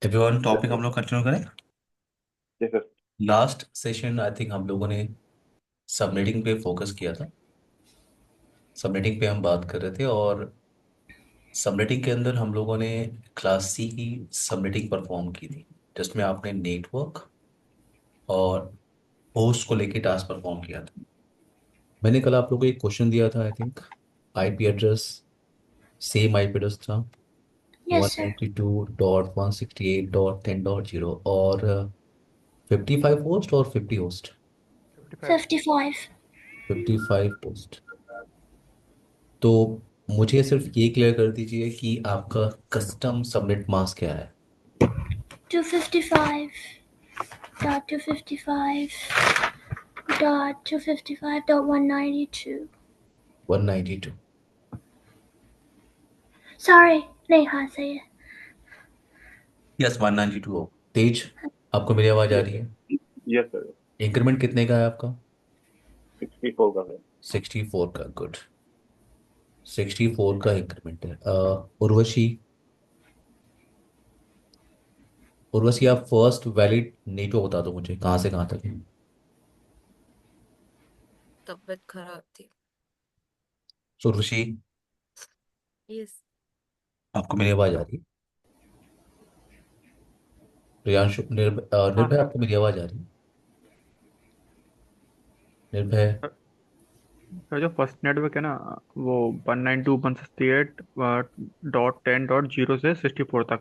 Everyone, topic जैसे हम लोग कंटिन्यू करें। जैसे लास्ट सेशन आई थिंक हम लोगों ने सबनेटिंग पे फोकस किया था। सबनेटिंग पे हम बात कर रहे थे और सबनेटिंग के अंदर हम लोगों ने क्लास सी की सबनेटिंग परफॉर्म की थी, जिसमें आपने नेटवर्क और होस्ट को लेके टास्क परफॉर्म किया था। मैंने कल आप लोगों को एक क्वेश्चन दिया था, I think IP address same IP address था, Yes, one sir. Ninety two dot one sixty eight dot ten dot zero और 55 होस्ट और 50 होस्ट। 55। 55. 55 होस्ट। तो मुझे सिर्फ ये क्लियर कर दीजिए कि आपका कस्टम सबनेट मास्क क्या है। 255. Dot 255. Dot 255. Dot 192. 192। Sorry, नहीं हाँ सही है. यस, 192 हो। तेज, आपको मेरी आवाज़ आ यस रही सर। है? Yes sir. इंक्रीमेंट कितने का है आपका? 64 का है। 64 का, गुड। 64 का इंक्रीमेंट है। उर्वशी, उर्वशी आप फर्स्ट वैलिड नेटो बता दो मुझे, कहाँ से कहाँ तक है। तबीयत खराब थी। So, Urvashi, yes. आपको मेरी आवाज़ आ रही है? प्रियांशु, हाँ निर्भय, सर। आपको मेरी आवाज़ आ रही है? निर्भय। सर जो फर्स्ट नेटवर्क है ना, वो 192.168.10.0 से 64 तक।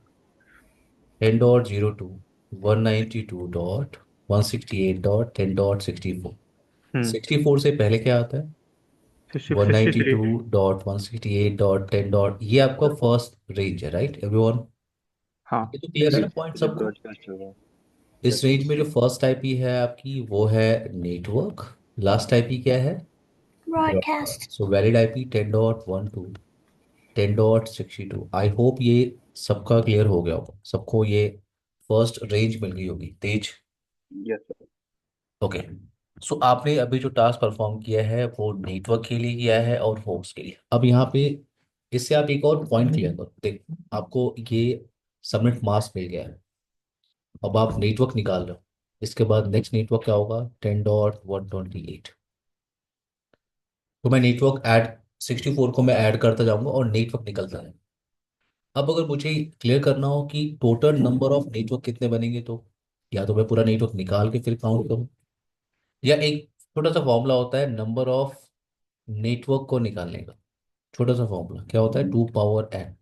10.02, 192.168.10.64। हम्म। 64 से पहले क्या आता है? 63। 192.168.10. ये आपका फर्स्ट रेंज है, राइट एवरीवन? हाँ। ये तो क्लियर है ना पॉइंट सबको? इस रेंज में जो फर्स्ट आईपी है आपकी वो है नेटवर्क, लास्ट आईपी क्या है? Broadcast. Broadcast. So valid IP 10.12, 10.62। I hope ये सबका क्लियर हो गया होगा, सबको ये फर्स्ट रेंज मिल गई होगी। तेज, यस सर। ओके। सो आपने अभी जो टास्क परफॉर्म किया है वो नेटवर्क के लिए किया है और होस्ट के लिए। अब यहाँ पे इससे आप एक और पॉइंट क्लियर करो, देख आपको ये सबमिट मास्क मिल गया है। अब आप नेटवर्क निकाल रहे हो, इसके बाद नेक्स्ट नेटवर्क क्या होगा? 10.128। तो मैं नेटवर्क ऐड 64 को मैं ऐड करता जाऊंगा और नेटवर्क निकलता है। अब अगर मुझे क्लियर करना हो कि टोटल नंबर ऑफ नेटवर्क कितने बनेंगे, तो या तो मैं पूरा नेटवर्क निकाल के फिर काउंट करूँ, या एक छोटा सा फॉर्मूला होता है नंबर ऑफ नेटवर्क को निकालने का। छोटा सा फॉर्मूला क्या होता है? 2 पावर n।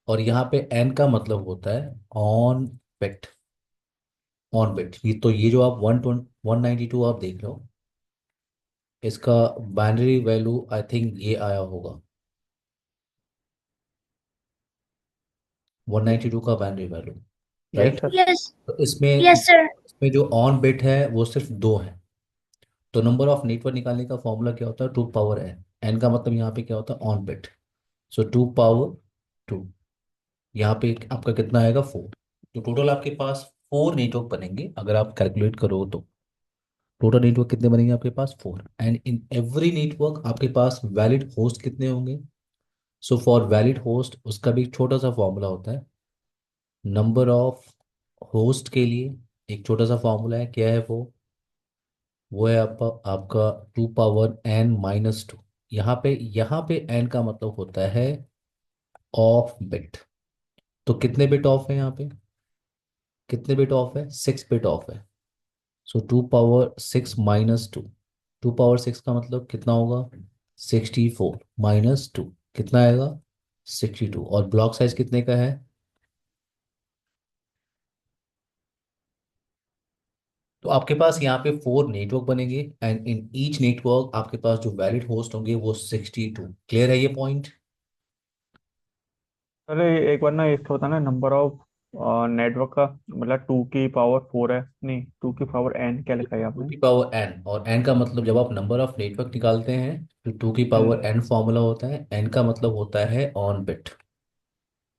और यहाँ पे n का मतलब होता है ऑन बिट। ऑन बिट, ये तो ये जो आप 192 आप देख लो, इसका बाइनरी वैल्यू आई थिंक ये आया होगा, 192 का binary value, yes right? Sir. Yes. तो इसमें Yes, sir. इसमें जो ऑन बिट है वो सिर्फ दो है। तो नंबर ऑफ नेटवर्क निकालने का फॉर्मूला क्या होता है? 2 पावर n। एन का मतलब यहाँ पे क्या होता है? On bit. सो 2 पावर 2, यहाँ पे आपका कितना आएगा? 4। तो टोटल आपके पास 4 नेटवर्क बनेंगे अगर आप कैलकुलेट करो तो। टोटल नेटवर्क कितने बनेंगे आपके पास? 4। एंड इन एवरी नेटवर्क आपके पास वैलिड होस्ट कितने होंगे? सो फॉर वैलिड होस्ट उसका भी एक छोटा सा फॉर्मूला होता है। नंबर ऑफ होस्ट के लिए एक छोटा सा फॉर्मूला है, क्या है वो है आपका आपका 2 पावर n-2। यहाँ पे n का मतलब होता है ऑफ बिट। तो कितने बिट ऑफ है यहाँ पे? कितने बिट ऑफ है? 6 बिट ऑफ है। सो 2 पावर 6 - 2। 2 पावर 6 का मतलब कितना होगा? 64 - 2 कितना आएगा? 62। और ब्लॉक साइज कितने का है? तो आपके पास यहाँ पे 4 नेटवर्क बनेंगे एंड इन ईच नेटवर्क आपके पास जो वैलिड होस्ट होंगे वो 62। क्लियर है ये पॉइंट? चलो एक बार ना इसका होता है ना नंबर ऑफ नेटवर्क का, मतलब 2 की पावर 4 है, नहीं 2 की पावर n क्या लिखा है टू आपने? की पावर एन, और एन का मतलब जब आप नंबर ऑफ नेटवर्क निकालते हैं तो 2 की पावर n फॉर्मूला होता है, एन का मतलब होता है ऑन बिट।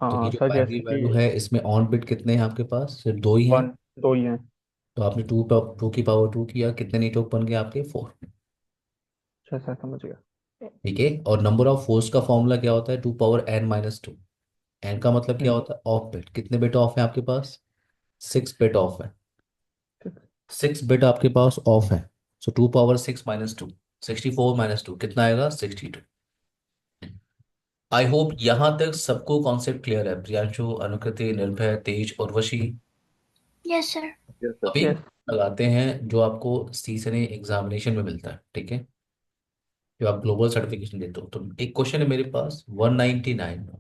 हाँ तो ये हाँ जो सर, बाइनरी जैसे वैल्यू कि है इसमें ऑन बिट कितने हैं आपके पास? सिर्फ दो ही हैं। 1, 2 ही हैं। तो आपने 2 की पावर 2 किया, कितने नेटवर्क बन गए आपके? 4। अच्छा सर, समझ गया। ठीक है। और नंबर ऑफ होस्ट का फॉर्मूला क्या होता है? 2 पावर n - 2। एन का मतलब क्या हम्म। होता है? Of bit. कितने बिट ऑफ है आपके पास? 6 बिट ऑफ है, 6 बिट आपके पास ऑफ है। सो 2 पावर 6 माइनस 2, 64 माइनस 2 कितना आएगा? 62। आई होप यहां तक सबको कॉन्सेप्ट क्लियर है। प्रियांशु, अनुकृति, निर्भय, तेज और वशी। Yes, sir. अभी यस। लगाते हैं जो आपको सीसने एग्जामिनेशन में मिलता है, ठीक है, जो आप ग्लोबल सर्टिफिकेशन देते हो। तो एक क्वेश्चन है मेरे पास 199,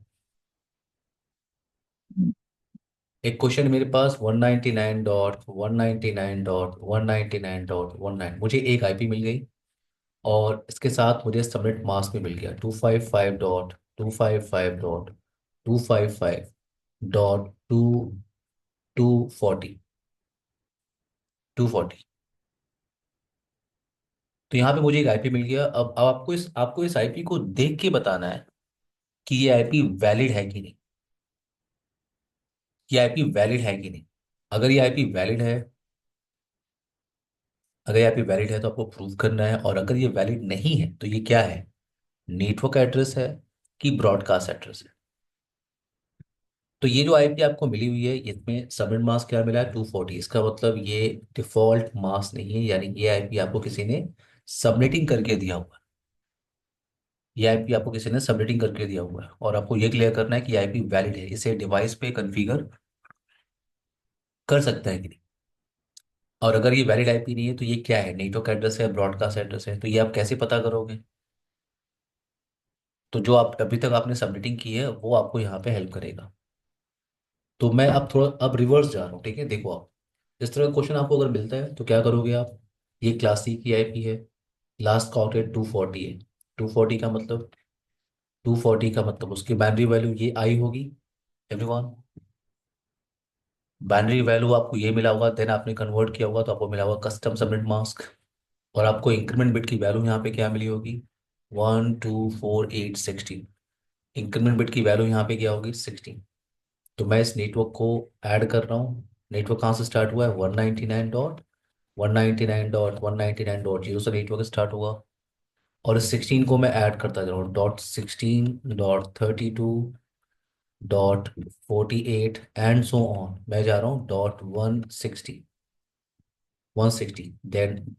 एक क्वेश्चन मेरे पास 199.199.199.19, मुझे एक आईपी मिल गई और इसके साथ मुझे सबनेट मास्क भी मिल गया 255.255.255.2 240। तो यहाँ पे मुझे एक आईपी मिल गया। अब आपको इस आईपी को देख के बताना है कि ये आईपी वैलिड है कि नहीं, ये आईपी वैलिड है कि नहीं। अगर ये आईपी वैलिड है, अगर ये आईपी वैलिड है तो आपको प्रूव करना है, और अगर ये वैलिड नहीं है तो ये क्या है? नेटवर्क एड्रेस है कि ब्रॉडकास्ट एड्रेस है। तो ये जो आईपी आपको मिली हुई है, इसमें सबनेट मास्क क्या मिला है? 240। इसका मतलब ये डिफॉल्ट मास्क नहीं है, यानी ये आईपी आपको किसी ने सबनेटिंग करके दिया हुआ है। ये आईपी आपको किसी ने सबनेटिंग करके दिया हुआ है, और आपको ये क्लियर करना है कि आईपी वैलिड है, इसे डिवाइस पे कॉन्फ़िगर कर सकता है कि नहीं। और अगर ये वैलिड आईपी नहीं है तो ये क्या है? नेटवर्क एड्रेस है, ब्रॉडकास्ट एड्रेस है। तो ये आप कैसे पता करोगे? तो जो आप अभी तक आपने सबमिटिंग की है वो आपको यहाँ पे हेल्प करेगा। तो मैं अब थोड़ा अब रिवर्स जा रहा हूँ, ठीक है। देखो, आप इस तरह का क्वेश्चन आपको अगर मिलता है तो क्या करोगे आप? ये क्लास सी की आईपी है, लास्ट काउंट है 240 है। 240 का मतलब, 240 का मतलब उसकी बाइनरी वैल्यू ये आई होगी एवरीवन। बाइनरी वैल्यू आपको ये मिला होगा, देन आपने कन्वर्ट किया होगा तो आपको मिला होगा कस्टम सबमिट मास्क। और आपको इंक्रीमेंट बिट की वैल्यू यहाँ पे क्या मिली होगी? 124816। इंक्रीमेंट बिट की वैल्यू यहाँ पे क्या होगी? 16। तो मैं इस नेटवर्क को ऐड कर रहा हूँ। नेटवर्क कहाँ से स्टार्ट हुआ है? 199.199.199.0 से नेटवर्क स्टार्ट हुआ, और इस 16 को मैं ऐड करता जा रहा हूँ, .16, .32, .48 एंड सो ऑन। मैं जा रहा हूँ .160, देन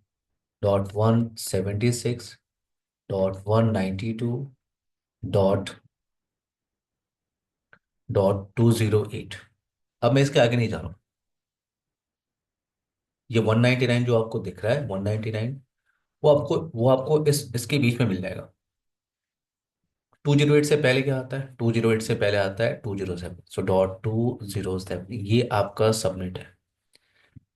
.176, .192, .208। अब मैं इसके आगे नहीं जा रहा हूँ। ये 199 जो आपको दिख रहा है, 199, वो आपको इसके बीच में मिल जाएगा। 208 से पहले क्या आता है? 208 से पहले आता है 207। सो .207 ये आपका सबनेट है।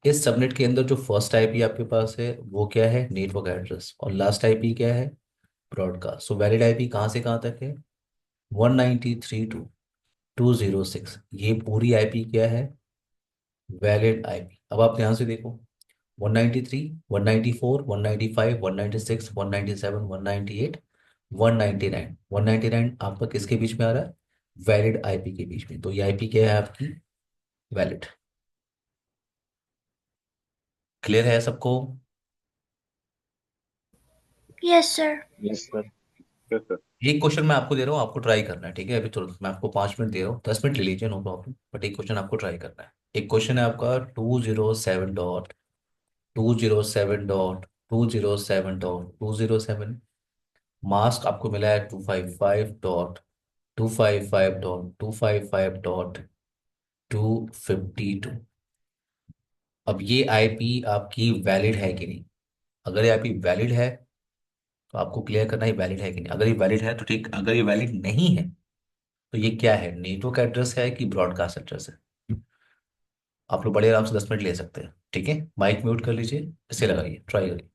इस सबनेट के अंदर जो फर्स्ट आईपी आपके पास है वो क्या है? Network address. और लास्ट आईपी क्या है? ब्रॉडकास्ट। सो वैलिड आईपी कहाँ से कहाँ तक है? 193.2.206। ये पूरी आईपी क्या है? Valid IP. अब आप ध्यान से देखो, 193, 194, 195, 196, 197, 198, 199, 199 आपका किसके बीच में आ रहा है? वैलिड आईपी के बीच में। तो ये आईपी क्या है आपकी? वैलिड। क्लियर है सबको? Yes, sir. Yes, sir. Yes, sir. एक क्वेश्चन मैं आपको दे रहा हूँ, आपको ट्राई करना है, ठीक है। अभी तुरंत मैं आपको 5 मिनट दे रहा हूँ, 10 मिनट ले लीजिए, नो प्रॉब्लम, बट एक क्वेश्चन आपको ट्राई करना है। एक क्वेश्चन है आपका 207.207.207.207। मास्क आपको मिला है 255.255.255.252। अब ये आईपी आपकी वैलिड है कि नहीं? अगर ये आईपी वैलिड है तो आपको क्लियर करना है वैलिड है कि नहीं। अगर ये वैलिड है तो ठीक, अगर ये वैलिड नहीं है तो ये क्या है? नेटवर्क एड्रेस है कि ब्रॉडकास्ट एड्रेस है? आप लोग बड़े आराम से 10 मिनट ले सकते हैं, ठीक है। माइक म्यूट कर लीजिए, इसे लगाइए, ट्राई करिए।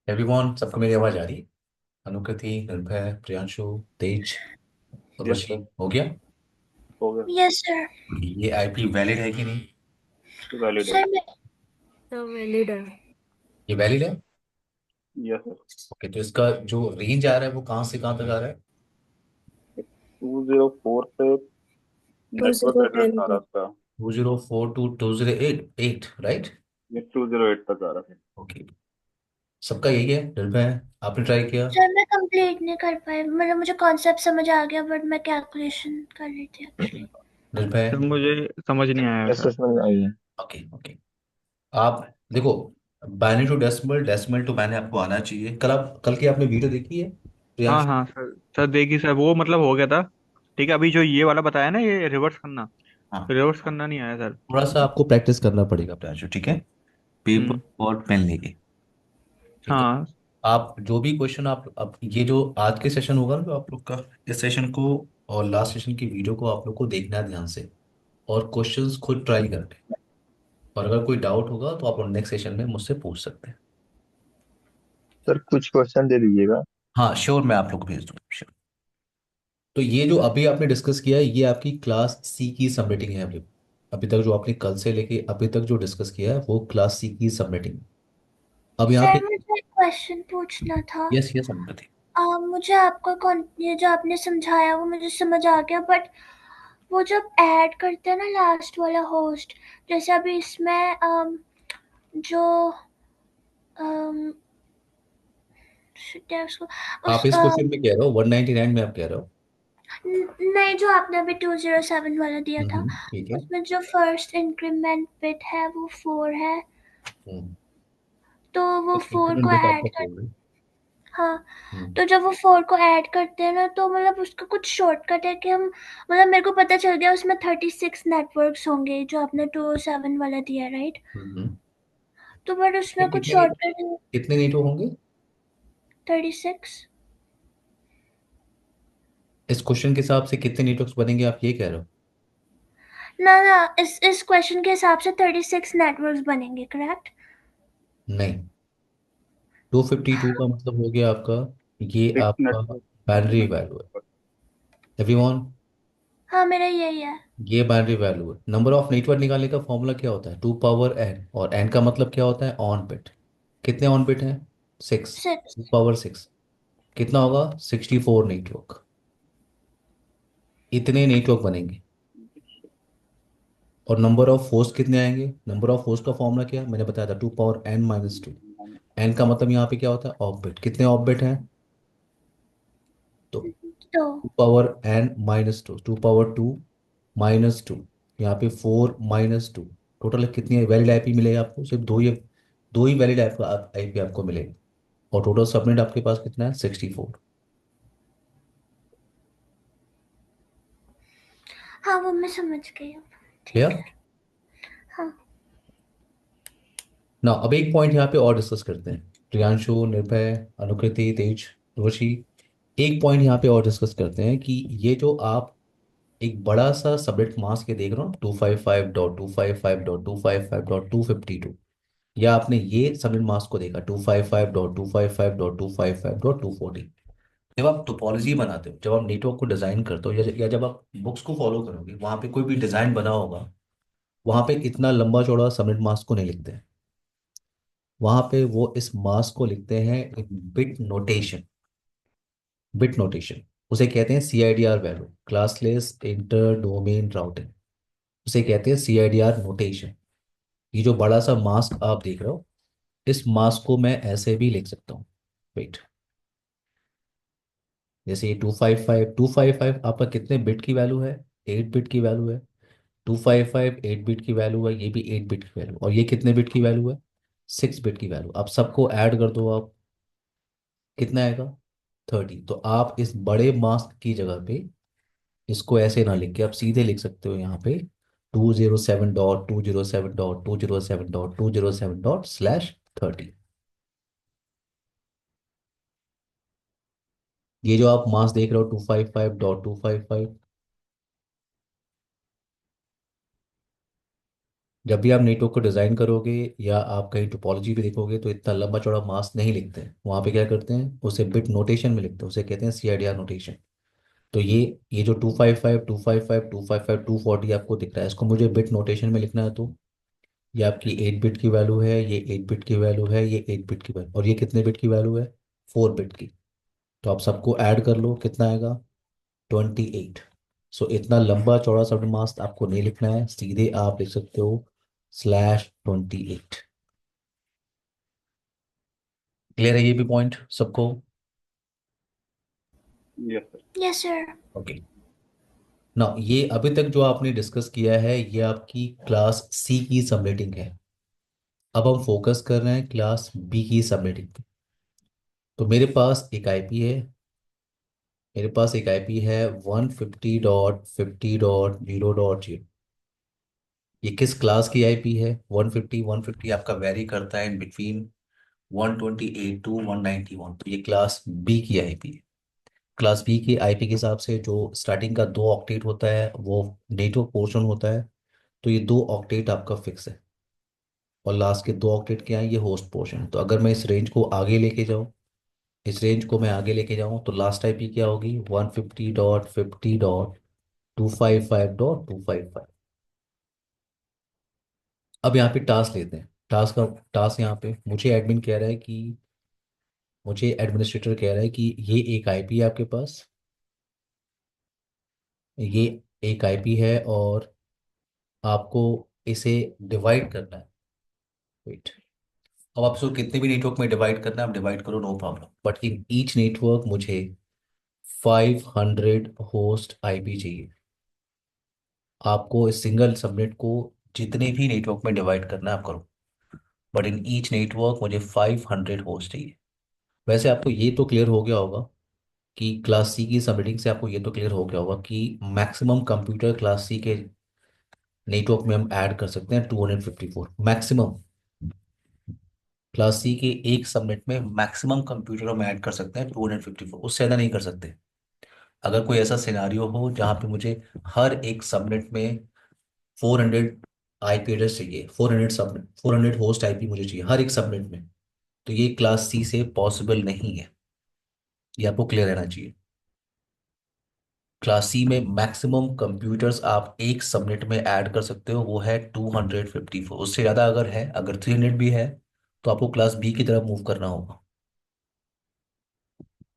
एवरीवन, सबको मेरी आवाज आ रही है? अनुकृति, निर्भय, प्रियांशु, तेज, यस उर्वशी, सर। हो गया? हो गया। Yes, sir. ये आईपी वैलिड है कि नहीं? वैलिड है। Sir, सब वैलिड है। ये वैलिड है। Yes sir. ओके, तो इसका जो रेंज आ रहा है वो कहाँ से कहाँ तक आ रहा है? 204 से to network zero address ten आ रहा तक। था। 204 to 2088, राइट? ये 208 तक आ रहा है। ओके, सबका यही है। निर्भय, आपने ट्राई किया? sir, मैं कंप्लीट नहीं कर पाई, मतलब मुझे कॉन्सेप्ट समझ आ गया बट मैं कैलकुलेशन कर रही थी एक्चुअली। निर्भय? सर मुझे समझ नहीं आया यस सर। सर, समझ आई है। ओके ओके, आप देखो, binary to decimal, decimal to binary आपको आना चाहिए। कल की आपने वीडियो देखी है हाँ प्रियांश? हाँ सर, सर देखिए सर, वो मतलब हो गया था। ठीक है, अभी जो ये वाला बताया ना, ये रिवर्स करना, हाँ, रिवर्स करना नहीं आया सर। थोड़ा सा आपको प्रैक्टिस करना पड़ेगा प्रियांशु, ठीक है? पेपर हम्म। और पेन लेके, ठीक है? हाँ आप जो भी क्वेश्चन आप, अब ये जो आज के सेशन होगा ना, तो आप लोग का इस सेशन को और लास्ट सेशन की वीडियो को आप लोग को देखना है ध्यान से, और क्वेश्चंस खुद ट्राई करने हैं। और अगर कोई डाउट होगा तो आप नेक्स्ट सेशन में मुझसे पूछ सकते हैं। सर कुछ क्वेश्चन दे दीजिएगा। हाँ श्योर, मैं आप लोग को भेज दूंगा, sure। तो ये जो अभी आपने डिस्कस किया है, ये आपकी क्लास सी की सबमिटिंग है। अभी अभी तक जो आपने कल से लेके अभी तक जो डिस्कस किया है वो क्लास सी की सबमिटिंग। अब यहाँ पे सर, मुझे एक क्वेश्चन पूछना था। यस यस अनुकृति। मुझे आपका ये जो आपने समझाया वो मुझे समझ आ गया, बट वो जब ऐड करते हैं ना लास्ट वाला होस्ट, जैसे अभी इसमें जो um, क्या उसको आप उस इस क्वेश्चन में कह रहे हो 199 में आप कह रहे हो? नहीं, जो आपने अभी 207 वाला दिया था, ठीक है। उसमें जो फर्स्ट इंक्रीमेंट बिट है वो 4 है, हम्म, तो वो 4 इंक्रीमेंट को बिट ऐड आपका कर। 4 है। हाँ, हम्म, तो जब वो 4 को ऐड करते हैं ना, तो मतलब उसका कुछ शॉर्टकट है कि हम, मतलब मेरे को पता चल गया उसमें 36 नेटवर्क्स होंगे जो आपने 207 वाला दिया, राइट? हम्म। तो बट उसमें कुछ कितने नीटो, शॉर्टकट है। कितने नीटो होंगे? 36। इस क्वेश्चन के हिसाब से कितने नीटवर्क्स बनेंगे आप ये कह रहे हो? ना ना, इस क्वेश्चन के हिसाब से 36 नेटवर्क्स बनेंगे, करेक्ट? नहीं, 252 का मतलब हो गया आपका, ये सिक्स आपका नेटवर्क। बाइनरी वैल्यू है। एवरीवन, हाँ, मेरा यही है। ये बाइनरी वैल्यू है। नंबर ऑफ नेटवर्क निकालने का फॉर्मूला क्या होता है? 2 पावर n, और n का मतलब क्या होता है? On bit. कितने ऑन बिट हैं? 6। 6। 2 पावर 6 कितना होगा? 64 नेटवर्क। इतने नेटवर्क बनेंगे। और नंबर ऑफ होस्ट कितने आएंगे? नंबर ऑफ होस्ट का फॉर्मूला क्या है? मैंने बताया था, 2 पावर n-2। n का मतलब यहाँ पे क्या होता है? Of bit. कितने ऑफ बिट हैं? तो तो 2 पावर n-2, 2 पावर 2 -2, यहाँ पे 4 -2। टोटल कितनी वैलिड आईपी मिलेगा आपको? सिर्फ दो ही वैलिड आईपी आपको मिलेगी। और टोटल सबनेट आपके पास कितना है? 64। हाँ, वो मैं समझ गई अब। ठीक क्लियर? है। हाँ। ना, अब एक पॉइंट यहाँ पे और डिस्कस करते हैं। प्रियांशु, निर्भय, अनुकृति, तेज, रोशी, एक पॉइंट यहाँ पे और डिस्कस करते हैं कि ये जो आप एक बड़ा सा सबनेट मास्क के देख रहे हो, 255.255.255.252, या आपने ये सबनेट मास्क को देखा 255.255.255.240। जब आप टोपोलॉजी बनाते हो, जब आप नेटवर्क को डिजाइन करते हो, या जब आप बुक्स को फॉलो करोगे, वहां पे कोई भी डिजाइन बना होगा, वहां पे इतना लंबा चौड़ा सबनेट मास्क को नहीं लिखते हैं। वहां पे वो इस मास्क को लिखते हैं एक बिट नोटेशन। बिट नोटेशन उसे कहते हैं CIDR value, classless inter domain routing. उसे कहते हैं CIDR नोटेशन। ये जो बड़ा सा मास्क आप देख रहे हो, इस मास्क को मैं ऐसे भी लिख सकता हूँ। वेट, जैसे ये 255 आपका कितने बिट की वैल्यू है? 8 बिट की वैल्यू है। 255 8 बिट की वैल्यू है, ये भी 8 बिट की वैल्यू, और ये कितने बिट की वैल्यू है? 6 बिट की वैल्यू। अब सबको ऐड कर दो आप, कितना आएगा? 30। तो आप इस बड़े मास्क की जगह पे इसको ऐसे ना लिख के आप सीधे लिख सकते हो यहाँ पे 207.207.207.207./30। ये जो आप मास देख रहे हो 255.255, जब भी आप नेटवर्क को डिज़ाइन करोगे या आप कहीं टोपोलॉजी भी देखोगे तो इतना लंबा चौड़ा मास्क नहीं लिखते हैं, वहाँ पे क्या करते हैं, उसे बिट नोटेशन में लिखते हैं, उसे कहते हैं CIDR नोटेशन। तो ये जो 255 255 255 240 आपको दिख रहा है, इसको मुझे बिट नोटेशन में लिखना है। तो ये आपकी 8 बिट की वैल्यू है, ये 8 बिट की वैल्यू है, ये 8 बिट की वैल्यू, और ये कितने बिट की वैल्यू है, 4 बिट की। तो आप सबको ऐड कर लो, कितना आएगा, 28। सो इतना लंबा चौड़ा शब्द मास्क आपको नहीं लिखना है, सीधे आप लिख सकते हो /28। क्लियर है ये भी पॉइंट सबको? Yes sir. Yes sir. Okay. ना ये अभी तक जो आपने डिस्कस किया है ये आपकी क्लास सी की सबनेटिंग है। अब हम फोकस कर रहे हैं क्लास बी की सबनेटिंग पे। तो मेरे पास एक आईपी है 150.50.0.0। ये किस क्लास की आईपी है? 150 आपका वेरी करता है इन बिटवीन 128 टू 191। तो ये क्लास बी की आईपी है। क्लास बी की आईपी के हिसाब से जो स्टार्टिंग का 2 ऑक्टेट होता है वो नेटवर्क पोर्शन होता है। तो ये 2 ऑक्टेट आपका फिक्स है, और लास्ट के 2 ऑक्टेट क्या है, ये होस्ट पोर्शन। तो अगर मैं इस रेंज को मैं आगे लेके जाऊँ तो लास्ट आईपी क्या होगी, 150.50.255.255। अब यहाँ पे टास्क लेते हैं। टास्क यहाँ पे मुझे एडमिनिस्ट्रेटर कह रहा है कि ये एक आईपी है आपके पास, ये एक आईपी है, और आपको इसे डिवाइड करना है। वेट। अब आप इसको कितने भी नेटवर्क में डिवाइड करना है आप डिवाइड करो, no problem, but in each network मुझे 500 होस्ट आईपी चाहिए। आपको इस सिंगल सबनेट को जितने भी नेटवर्क में डिवाइड करना है आप करो, बट इन ईच नेटवर्क मुझे 500 होस्ट चाहिए। वैसे आपको ये तो क्लियर हो गया होगा कि क्लास सी की सबनेटिंग से आपको ये तो क्लियर हो गया होगा कि मैक्सिमम कंप्यूटर क्लास सी के नेटवर्क में हम ऐड कर सकते हैं 254 मैक्सिमम। क्लास सी के एक सबनेट में मैक्सिमम कंप्यूटर हम ऐड कर सकते हैं 254, उससे ज़्यादा नहीं कर सकते। अगर कोई ऐसा सिनारियो हो जहाँ पे मुझे हर एक सबनेट में 400 आईपी एड्रेस चाहिए, 400 होस्ट आईपी मुझे चाहिए हर एक सबनेट में, तो ये क्लास सी से पॉसिबल नहीं है। ये आपको क्लियर रहना चाहिए। क्लास सी में मैक्सिमम कंप्यूटर्स आप एक सबनेट में ऐड कर सकते हो वो है 254। उससे ज़्यादा अगर है, अगर 300 भी है, तो आपको क्लास बी की तरफ मूव करना होगा।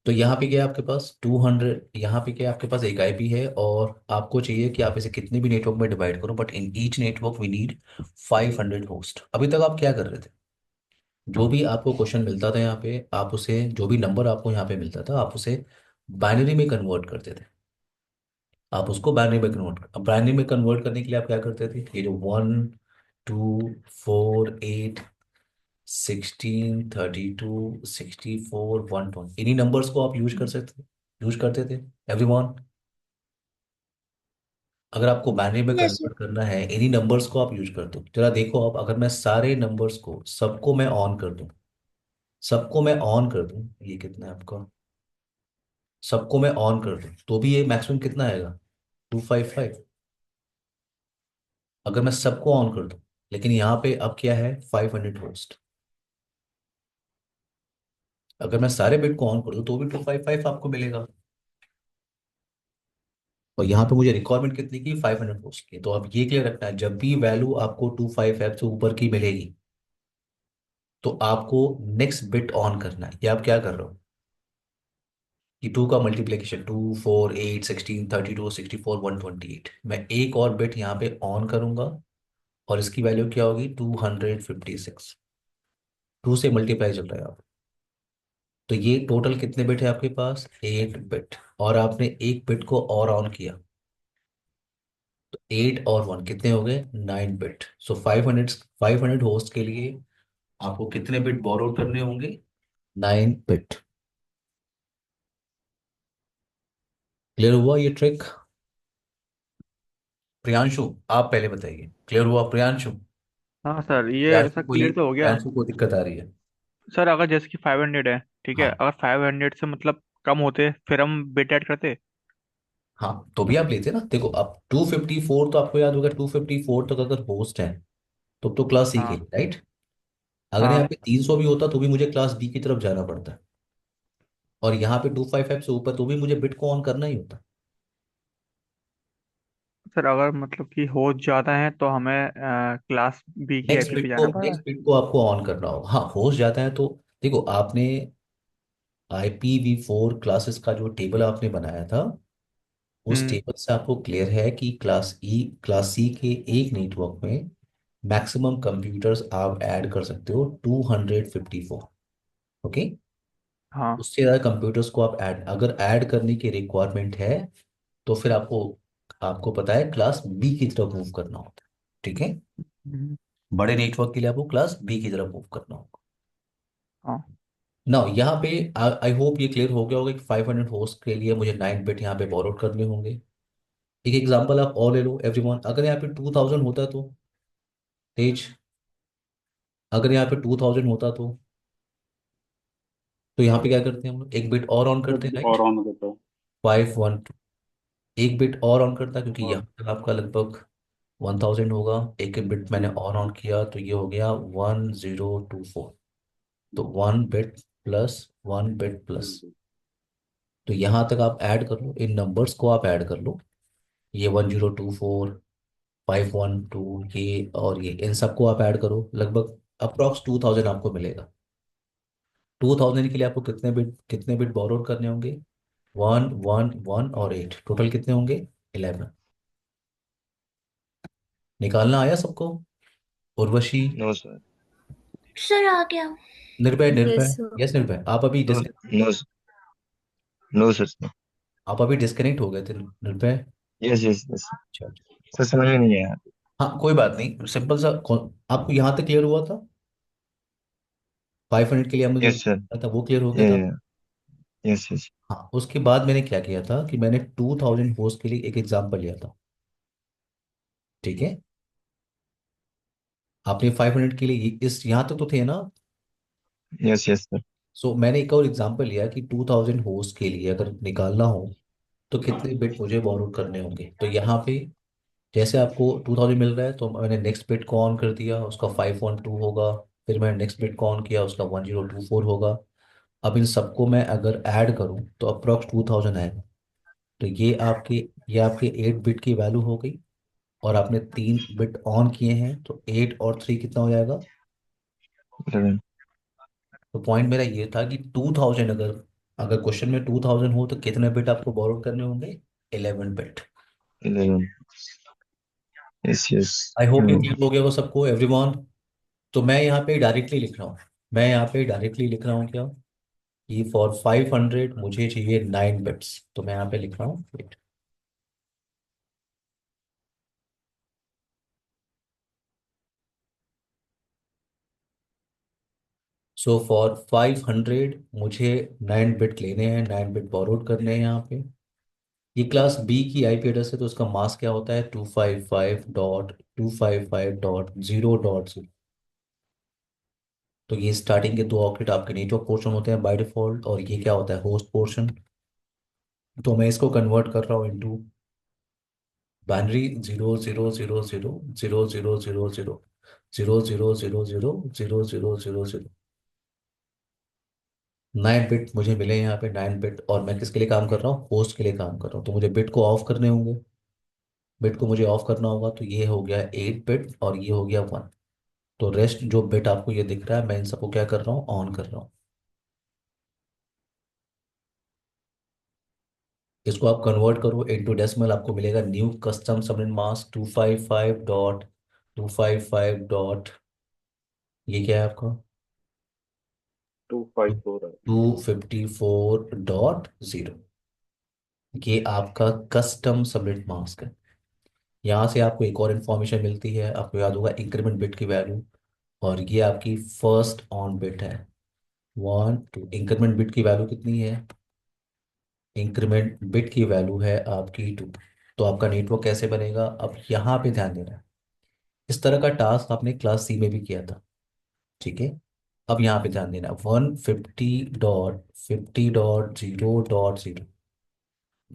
तो यहाँ पे क्या है आपके पास 200, यहाँ पे क्या है आपके पास एक आईपी है, और आपको चाहिए कि आप इसे कितने भी नेटवर्क में डिवाइड करो, but in each network we need 500 host. अभी तक आप क्या कर रहे थे, जो भी आपको क्वेश्चन मिलता था यहाँ पे आप उसे, जो भी नंबर आपको यहाँ पे मिलता था आप उसे बाइनरी में कन्वर्ट करते थे। आप उसको बाइनरी में कन्वर्ट करने के लिए आप क्या करते थे, ये जो 1 2 4 8 16 32 64 120, इन्हीं नंबर्स को आप यूज करते थे एवरीवन। अगर आपको बाइनरी में यस सर। कन्वर्ट करना है इन्हीं नंबर्स को आप यूज कर दो। जरा देखो, अब अगर मैं सारे नंबर्स को सबको मैं ऑन कर दूं, ये कितना है आपका, सबको मैं ऑन कर दूं तो भी ये मैक्सिमम कितना आएगा, 255। अगर मैं सबको ऑन कर दूं, लेकिन यहाँ पे अब क्या है, 500 होस्ट। अगर मैं सारे बिट को ऑन कर दूं तो भी 255 आपको मिलेगा। और यहाँ पे मुझे रिक्वायरमेंट कितनी की, 500 होस्ट की। तो अब ये क्लियर रखना है, जब भी वैल्यू आपको 255 से ऊपर की मिलेगी तो आपको नेक्स्ट बिट ऑन करना है। ये आप क्या कर रहे हो कि 2 का मल्टीप्लिकेशन, 2 4 8 16 32 64 128, मैं एक और बिट यहाँ पे ऑन करूंगा, और इसकी वैल्यू क्या होगी, 256। 2 से मल्टीप्लाई चल रहा है आप। तो ये टोटल कितने बिट है आपके पास, 8 बिट, और आपने एक बिट को और ऑन किया, तो 8 और 1 कितने हो गए, 9 बिट। सो 500 होस्ट के लिए आपको कितने बिट बोरो करने होंगे, 9 बिट। क्लियर हुआ ये ट्रिक? प्रियांशु आप पहले बताइए, क्लियर हुआ प्रियांशु? हाँ सर, ये सब क्लियर तो हो गया। प्रियांशु को दिक्कत आ रही है? सर अगर जैसे कि 500 है, ठीक है, हाँ। अगर 500 से मतलब कम होते फिर हम बिट ऐड करते। हाँ तो भी आप लेते ना, देखो अब 254 तो आपको याद होगा, 254 तक अगर होस्ट है तो क्लास सी के हाँ लिए, राइट। अगर यहाँ हाँ पे 300 भी होता तो भी मुझे क्लास बी की तरफ जाना पड़ता, और यहाँ पे 255 से ऊपर तो भी मुझे बिट को ऑन करना ही होता। सर, अगर मतलब कि होस्ट ज़्यादा है तो हमें क्लास बी की आईपी पे जाना पड़ा है। नेक्स्ट बिट को आपको ऑन करना होगा। हाँ, होस्ट जाता है तो देखो, आपने IPv4 क्लासेस का जो टेबल आपने बनाया था, उस हम्म। टेबल से आपको क्लियर है कि क्लास सी के एक नेटवर्क में मैक्सिमम कंप्यूटर्स आप ऐड कर सकते हो 254। ओके। हाँ। उससे ज़्यादा कंप्यूटर्स को आप ऐड, अगर ऐड करने की रिक्वायरमेंट है, तो फिर आपको आपको पता है क्लास बी की तरफ मूव करना होता है। ठीक है। हम्म। बड़े नेटवर्क के लिए आपको क्लास बी की तरफ मूव करना होगा। हाँ ना यहाँ पे आई होप ये क्लियर हो गया होगा कि 500 होस्ट के लिए मुझे 9 बिट यहाँ पे बोरोड करने होंगे। एक एग्जांपल आप और ले लो एवरीवन, अगर यहाँ पे 2000 होता तो तेज, अगर यहाँ पे 2000 होता तो यहाँ पे क्या करते हैं हम लोग, एक बिट और ऑन करते हैं, राइट। और ऑन करता हूँ। 512, एक बिट और ऑन करता, क्योंकि और यहाँ तक आपका लगभग 1000 होगा। एक बिट मैंने और ऑन किया तो ये हो गया 1024। तो 1 बिट प्लस 1 बिट प्लस, तो यहाँ तक आप ऐड कर लो, इन नंबर्स को आप ऐड कर लो, ये 1024, 512, ये और ये, इन सबको आप ऐड करो, लगभग अप्रॉक्स 2000 आपको मिलेगा। 2000 के लिए आपको कितने बिट बोरोड करने होंगे, 1 1 1 और 8, टोटल कितने होंगे, 11। निकालना आया सबको, उर्वशी, नो सर। सर आ गया। निर्भय, Yes, निर्भय, sir. यस निर्भय, आप अभी नो नो नो सर। आप अभी डिस्कनेक्ट हो गए थे निर्भय। Yes yes yes. अच्छा। सर समझ में नहीं आया। हाँ कोई बात नहीं, सिंपल सा आपको यहाँ तक क्लियर हुआ था, 500 के लिए हमने जो यस सर। किया था वो क्लियर हो गया था। Yes yes. हाँ, उसके बाद मैंने क्या किया था कि मैंने 2000 होस्ट के लिए एक एग्जांपल लिया था। ठीक है। आपने 500 के लिए इस यहाँ तक तो थे ना। Yes yes sir. सो मैंने एक और एग्जांपल लिया कि 2000 होस्ट के लिए अगर निकालना हो तो कितने बिट मुझे बोरो करने होंगे। तो यहाँ पे जैसे आपको 2000 मिल रहा है, तो मैंने नेक्स्ट बिट को ऑन कर दिया, उसका 512 होगा। फिर मैंने नेक्स्ट बिट को ऑन किया, उसका 1024 होगा। अब इन सबको मैं अगर ऐड करूं तो अप्रॉक्स 2000 आएगा। तो ये आपके 8 बिट की वैल्यू हो गई, और आपने 3 बिट ऑन किए हैं, तो 8 और 3 कितना हो जाएगा। 11। तो पॉइंट मेरा ये था कि 2000, अगर अगर क्वेश्चन में 2000 हो तो कितने बिट आपको बोरो करने होंगे, 11 bit. 11। Yes yes. I hope ये क्लियर हो गया वो सबको एवरीवन। तो मैं यहाँ पे डायरेक्टली लिख रहा हूँ, मैं यहाँ पे डायरेक्टली लिख रहा हूँ क्या, कि फॉर 500 मुझे चाहिए 9 बिट्स, तो मैं यहाँ पे लिख रहा हूँ। सो फॉर 500 मुझे 9 बिट लेने हैं, 9 बिट बोरोड करने हैं यहाँ पे। ये क्लास बी की आईपी एड्रेस है, तो उसका मास्क क्या होता है, 255.255.0.0। तो ये स्टार्टिंग के 2 ऑक्टेट आपके नेटवर्क पोर्शन होते हैं बाय डिफॉल्ट, और ये क्या होता है, होस्ट पोर्शन। तो मैं इसको कन्वर्ट कर रहा हूँ इनटू बाइनरी, 0 0 0 0 0 0 0 0 0 0 0 0 0 0 0। 9 बिट मुझे मिले यहाँ पे, 9 बिट, और मैं किसके लिए काम कर रहा हूँ, होस्ट के लिए काम कर रहा हूँ, तो मुझे बिट को ऑफ करने होंगे। बिट को मुझे ऑफ करना होगा, तो ये हो गया 8 बिट और ये हो गया 1। तो रेस्ट जो बिट आपको ये दिख रहा है, मैं इन सबको क्या कर रहा हूँ, ऑन कर रहा हूँ। इसको आप कन्वर्ट करो इनटू डेसिमल, आपको मिलेगा न्यू कस्टम सबनेट मास्क 255.255 ये क्या है आपका, 254 है। 254.0। ये आपका कस्टम सबनेट मास्क है। यहाँ से आपको एक और इन्फॉर्मेशन मिलती है, आपको याद होगा इंक्रीमेंट बिट की वैल्यू, और ये आपकी फर्स्ट ऑन बिट है, 1 2। इंक्रीमेंट बिट की वैल्यू कितनी है, इंक्रीमेंट बिट की वैल्यू है आपकी 2। तो आपका नेटवर्क कैसे बनेगा, अब यहाँ पे ध्यान देना है। इस तरह का टास्क आपने क्लास सी में भी किया था। ठीक है। अब यहाँ पे ध्यान देना, 150.50.0.0।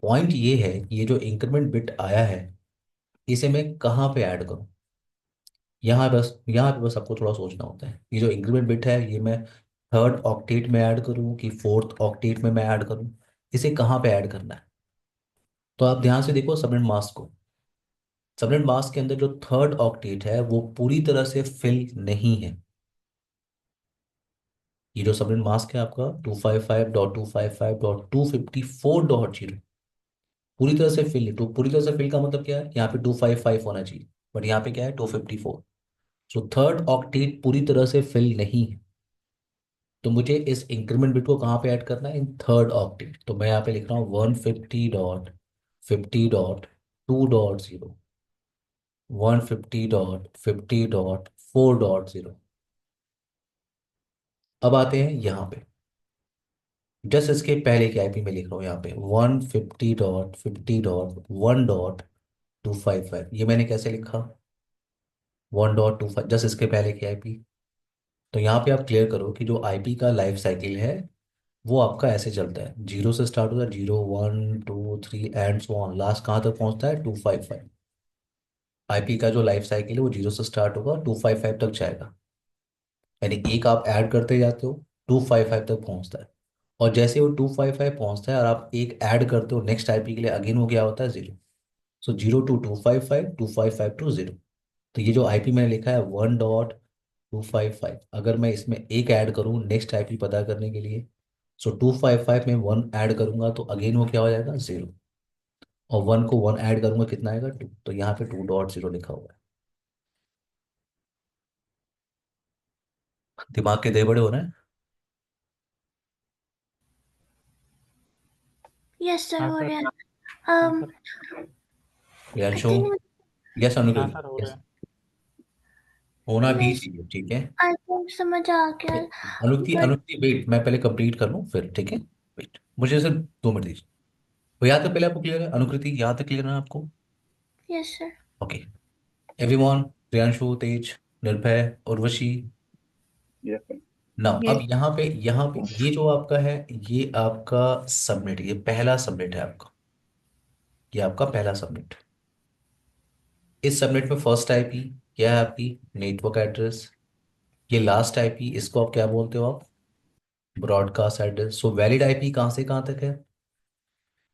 पॉइंट ये है कि ये जो इंक्रीमेंट बिट आया है, इसे मैं कहाँ पे ऐड करूँ। यहाँ पे बस आपको थोड़ा सोचना होता है, ये जो इंक्रीमेंट बिट है ये मैं थर्ड ऑक्टेट में ऐड करूँ कि फोर्थ ऑक्टेट में मैं ऐड करूँ, इसे कहाँ पे ऐड करना है। तो आप ध्यान से देखो सबनेट मास्क को। सबनेट मास्क के अंदर जो थर्ड ऑक्टेट है वो पूरी तरह से फिल नहीं है। ये जो सबनेट मास्क है आपका 255.255.254.0 पूरी तरह से फिल, तो पूरी तरह से फिल का मतलब क्या है, यहाँ पे 255 होना चाहिए, बट यहाँ पे क्या है 254। सो थर्ड ऑक्टेट पूरी तरह से फिल नहीं है, तो मुझे इस इंक्रीमेंट बिट को कहाँ पे ऐड करना है, इन थर्ड ऑक्टेट। तो मैं यहाँ पे लिख रहा हूँ 150.50.2.0, 150.50.4.0। अब आते हैं यहाँ पे, जस्ट इसके पहले की आईपी में लिख रहा हूँ यहाँ पे 150.50.1.255। ये मैंने कैसे लिखा, 1.25, जस्ट इसके पहले की आईपी। तो यहाँ पे आप क्लियर करो कि जो आईपी का लाइफ साइकिल है वो आपका ऐसे चलता है, जीरो से स्टार्ट होता है, 0 1 2 3 एंड सो ऑन, लास्ट कहाँ तक पहुंचता है 255। आईपी का जो लाइफ साइकिल है वो जीरो से स्टार्ट होगा 255 तक जाएगा, यानी एक आप ऐड करते जाते हो 255 तक पहुंचता है। और जैसे वो 255 पहुंचता है और आप एक ऐड करते हो नेक्स्ट आईपी के लिए, अगेन वो क्या होता है जीरो। So 0 to 255, 255 to 0। तो ये जो आईपी मैंने लिखा है 1.255, अगर मैं इसमें एक ऐड करूँ नेक्स्ट आईपी पता करने के लिए, सो 255 में वन ऐड करूंगा तो अगेन वो क्या हो जाएगा जीरो, और वन को वन ऐड करूंगा कितना आएगा 2, तो यहाँ पे 2.0 लिखा हुआ है। दिमाग के दे बड़े हो रहे हैं। यस सर, हाँ हो सर। रहा है। हाँ um, सर। आई प्रियांशु, थिंक यस हाँ अनुकृति, सर, हो रहा यस है। होना भी यस, चाहिए, ठीक है। आई थिंक समझ आ गया। अनुक्ति बट अनुक्ति वेट, मैं पहले कंप्लीट कर लूँ फिर, ठीक है। वेट, मुझे सिर्फ 2 मिनट दीजिए। तो यहाँ तक पहले आपको क्लियर है, अनुकृति यहाँ तक क्लियर है आपको। Yes sir. Okay, everyone, Priyanshu, Tej, Nirbhay, Urvashi. ये ना अब यस। यहाँ पे ये जो आपका है, ये आपका सबमिट, ये पहला सबमिट है आपका, ये आपका पहला सबमिट। इस सबनेट में फर्स्ट आईपी क्या है आपकी, नेटवर्क एड्रेस। ये लास्ट आईपी, इसको आप क्या बोलते हो आप, broadcast address. So valid IP कहाँ से कहाँ तक है,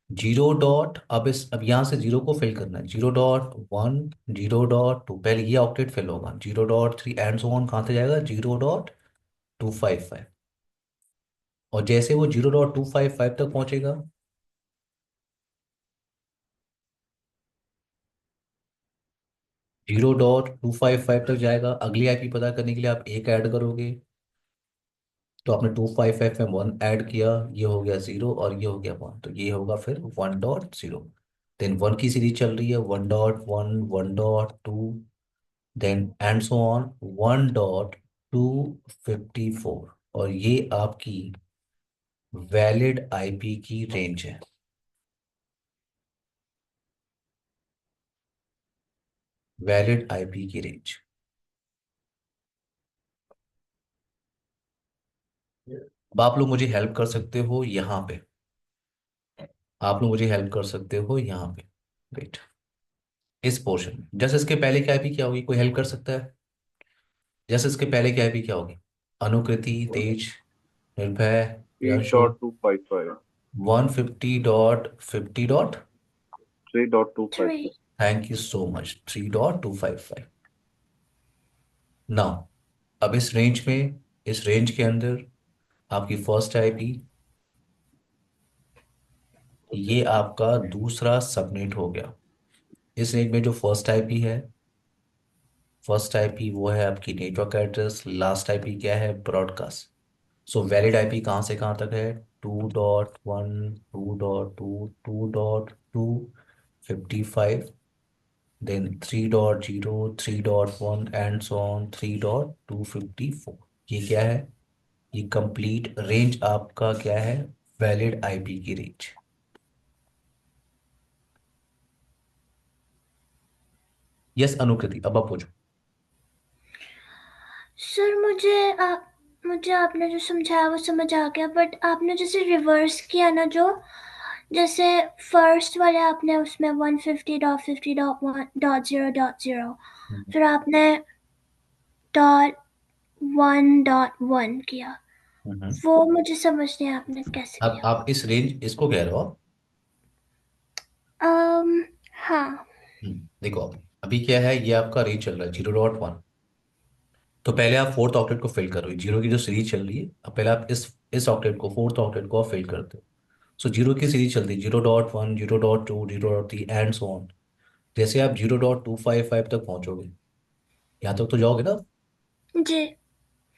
जीरो डॉट, अब यहाँ से जीरो को फिल करना है, 0.1, 0.2, पहले ये ऑक्टेट फिल होगा, 0.3 एंड सो ऑन, कहाँ तक जाएगा 0.255। और जैसे वो 0.255 तक पहुंचेगा, 0.255 तक जाएगा, अगली आईपी पता करने के लिए आप एक ऐड करोगे। तो आपने 255 में वन ऐड किया, ये हो गया जीरो और ये हो गया वन, तो ये होगा फिर 1.0। देन वन की सीरीज चल रही है, 1.1, 1.2, देन एंड सो ऑन 1.254, और ये आपकी वैलिड आईपी की रेंज है, वैलिड आईपी की रेंज। अब आप लोग मुझे हेल्प कर सकते हो यहाँ पे, आप लोग मुझे हेल्प कर सकते हो यहाँ पे। वेट, इस पोर्शन में जैसे इसके पहले की आईपी क्या होगी, कोई हेल्प कर सकता है, जैसे इसके पहले की आईपी क्या होगी, अनुकृति, तेज, निर्भय, Priyanshu. 3.255 150.50. 3.255 3। Thank you so much, 3.255। Now अब इस रेंज में, इस रेंज के अंदर आपकी फर्स्ट आईपी, ये आपका दूसरा सबनेट हो गया। इस रेंज में जो फर्स्ट आईपी है, फर्स्ट आईपी वो है आपकी नेटवर्क एड्रेस, लास्ट आईपी क्या है ब्रॉडकास्ट। सो वैलिड आईपी कहाँ से कहाँ तक है, 2.1, 2.2, 2.255, देन 3.0, 3.1 एंड सो ऑन 3.254। ये क्या है, ये कंप्लीट रेंज आपका क्या है, वैलिड आईपी की रेंज। यस अनुकृति, अब आप पूछो। सर मुझे आपने जो समझाया वो समझ आ गया, बट आपने जैसे रिवर्स किया ना, जो जैसे फर्स्ट वाले आपने उसमें 150.50.1.0.0, फिर आपने .1.1 किया, हम्म। वो मुझे समझ नहीं आया आपने कैसे अब किया। आप इस रेंज इसको कह रहे हो आप? हाँ देखो अभी क्या है, ये आपका रेंज चल रहा है 0.1। तो पहले आप फोर्थ ऑक्टेट को फिल करो, जीरो की जो सीरीज चल रही है, अब पहले आप इस ऑक्टेट को, फोर्थ ऑक्टेट को आप फिल करते हो। सो जीरो की सीरीज चलती है 0.1, 0.2, 0.3 एंड सो ऑन। जैसे आप 0.255 तक पहुंचोगे, यहाँ तक तो जाओगे ना। जी।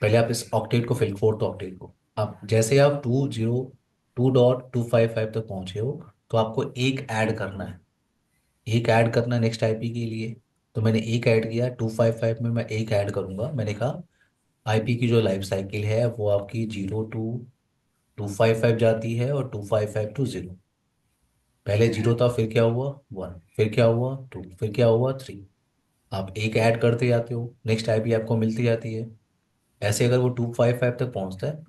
पहले आप इस ऑक्टेट को फिल, फोर्थ ऑक्टेट को, आप जैसे आप 2.255 तक पहुंचे हो, तो आपको एक ऐड करना है। एक ऐड करना है नेक्स्ट आईपी के लिए। तो मैंने एक ऐड किया 255 में, मैं एक ऐड करूंगा। मैंने कहा आईपी की जो लाइफ साइकिल है वो आपकी 0 to 255 जाती है, और 255 to 0। पहले जीरो था, फिर क्या हुआ 1, फिर क्या हुआ 2, फिर क्या हुआ 3। आप एक ऐड करते जाते हो, नेक्स्ट आईपी आपको मिलती जाती है। ऐसे अगर वो 255 तक पहुंचता है,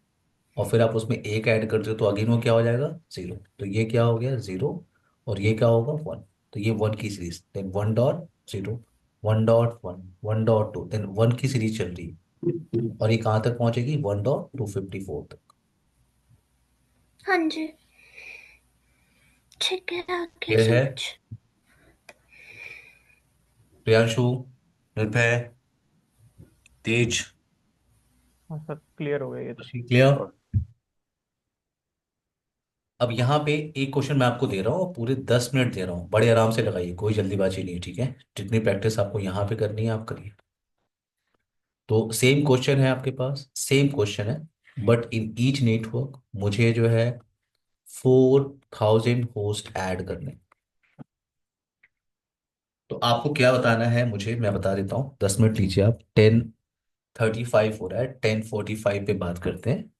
और फिर आप उसमें एक ऐड करते हो, तो अगेन वो क्या हो जाएगा 0। तो ये क्या हो गया 0, और ये क्या होगा 1। तो ये 1 की सीरीज, देन 1.0, 1.1, 1.2, देन 1 की सीरीज चल रही है, और ये कहाँ तक पहुंचेगी 1.254 तक। हाँ जी, ठीक है, आगे क्लियर है? समझ। प्रियांशु, निर्भय, तेज, हाँ सर, क्लियर हो गया ये तो। क्लियर? और अब यहाँ पे एक क्वेश्चन मैं आपको दे रहा हूँ, पूरे 10 मिनट दे रहा हूँ, बड़े आराम से लगाइए, कोई जल्दीबाजी नहीं है, ठीक है? जितनी प्रैक्टिस आपको यहाँ पे करनी है आप करिए। तो सेम क्वेश्चन है आपके पास, सेम क्वेश्चन है, बट इन ईच नेटवर्क मुझे जो है 4000 होस्ट ऐड करने। तो आपको क्या बताना है मुझे, मैं बता देता हूँ, 10 मिनट लीजिए आप। 10:35 हो रहा है, 10:45 पे बात करते हैं।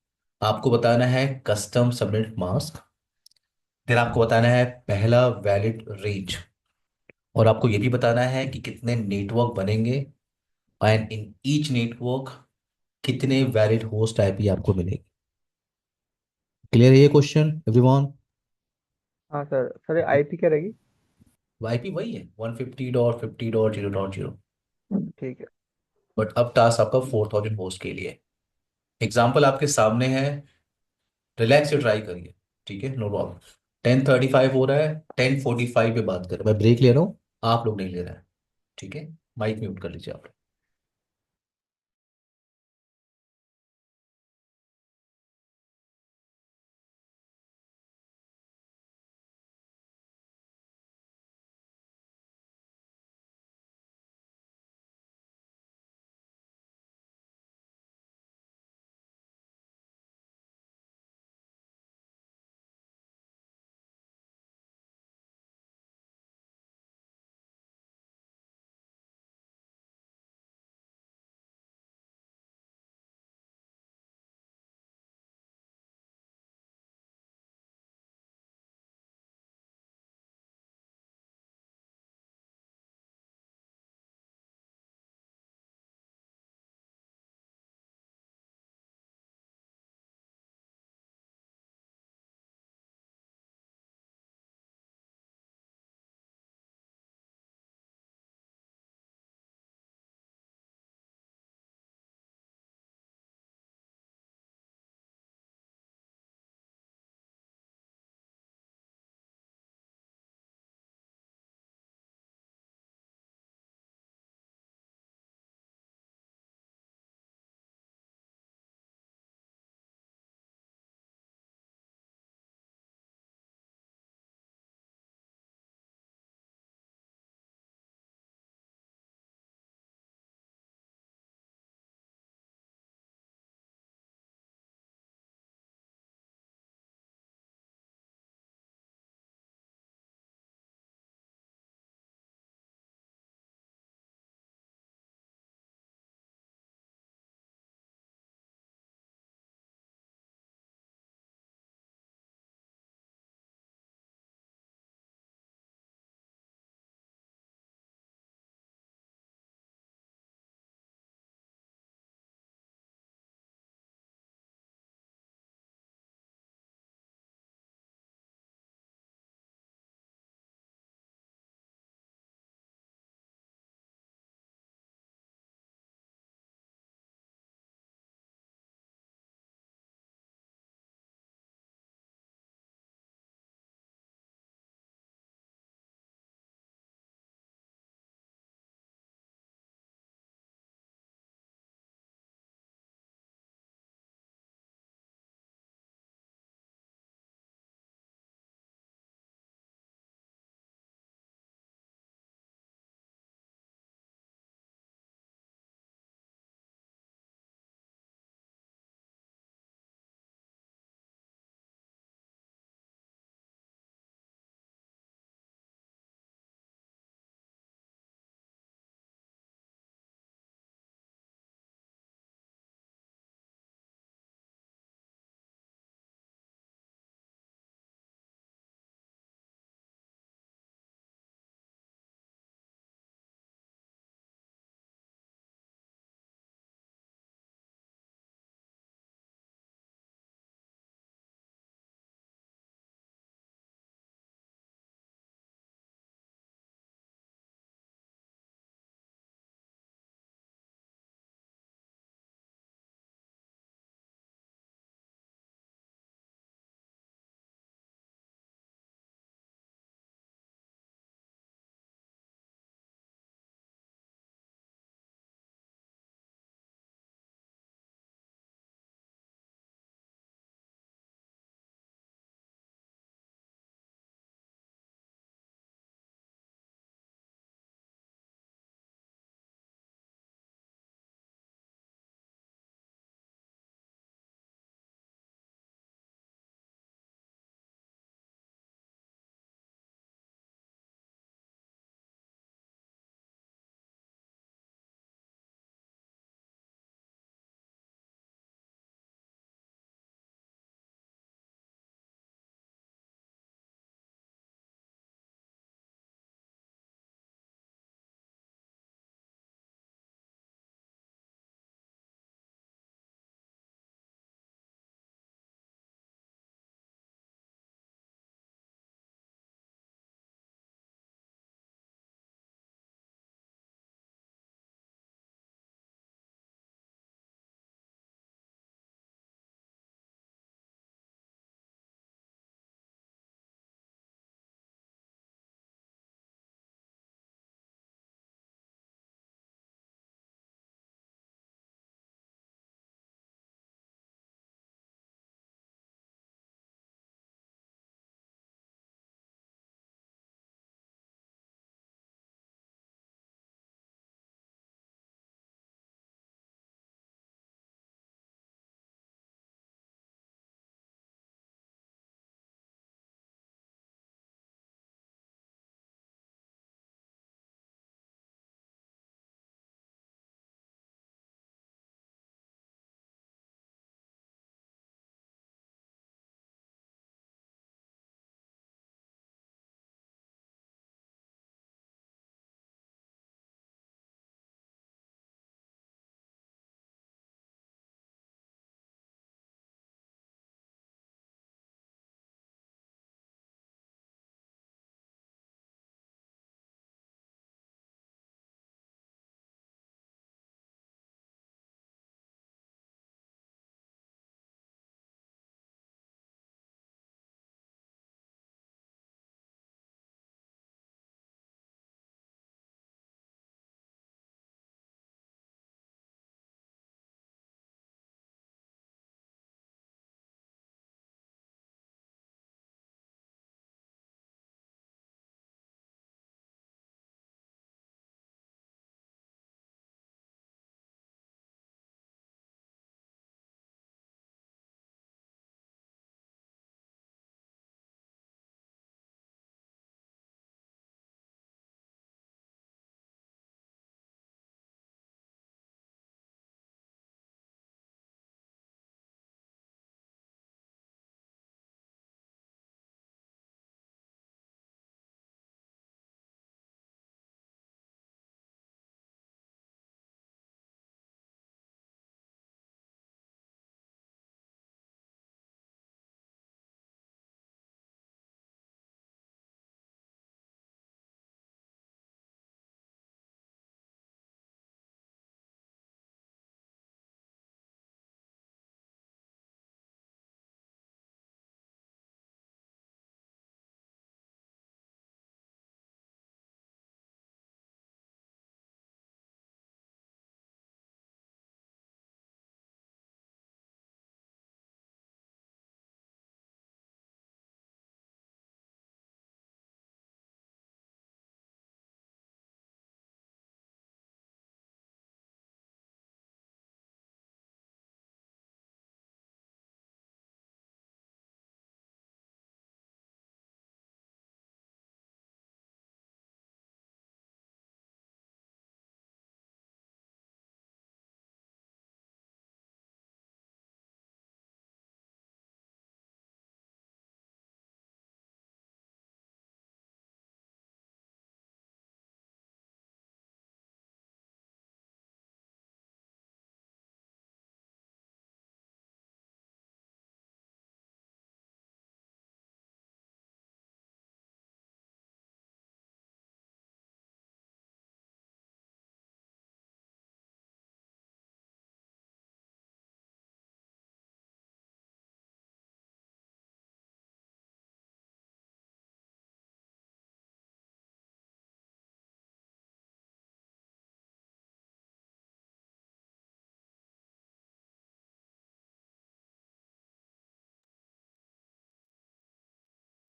आपको बताना है कस्टम सबनेट मास्क, फिर आपको बताना है पहला वैलिड रेंज, और आपको ये भी बताना है कि कितने नेटवर्क बनेंगे, एंड इन ईच नेटवर्क कितने वैलिड होस्ट आईपी आपको मिलेगी। क्लियर है ये क्वेश्चन एवरीवन? हाँ सर, सर ये आईपी क्या रहेगी? आईपी वही है 150.50.0.0। ठीक है। बट अब टास्क आपका 4000 होस्ट के लिए। एग्जाम्पल आपके सामने है, रिलैक्स से ट्राई करिए, ठीक है? No problem. 10:35 हो रहा है, 10:45 पे बात कर, मैं ब्रेक ले रहा हूँ, आप लोग नहीं ले रहे हैं, ठीक है? माइक म्यूट कर लीजिए आप।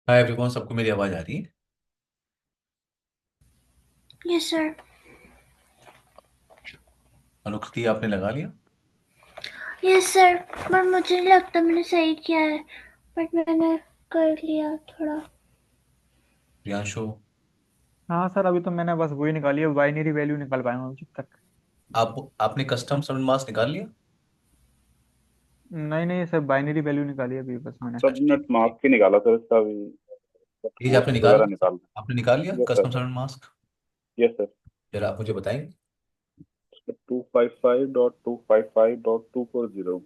हाय एवरीवन, सबको मेरी आवाज़ आ रही है? Yes sir. अनुकृति, आपने लगा लिया? यस सर, पर मुझे नहीं लगता मैंने सही किया है, बट मैंने कर लिया थोड़ा। प्रियांशु, हाँ सर, अभी तो मैंने बस वही निकाली है, बाइनरी वैल्यू निकाल पाया हूँ अभी तक। आपने कस्टम सबमिट मार्क्स निकाल लिया? नहीं नहीं सर, बाइनरी वैल्यू निकाली है अभी बस मैंने। अच्छा, ठीक सबनेट ठीक। मार्क्स ही निकाला सर इसका अभी। प्लीज आपने होस्ट निकाल वगैरह लिया? निकाल। आपने निकाल लिया yes custom sir. Submit marks? Yes sir. जरा आप मुझे बताएंगे। 255.255.240.0।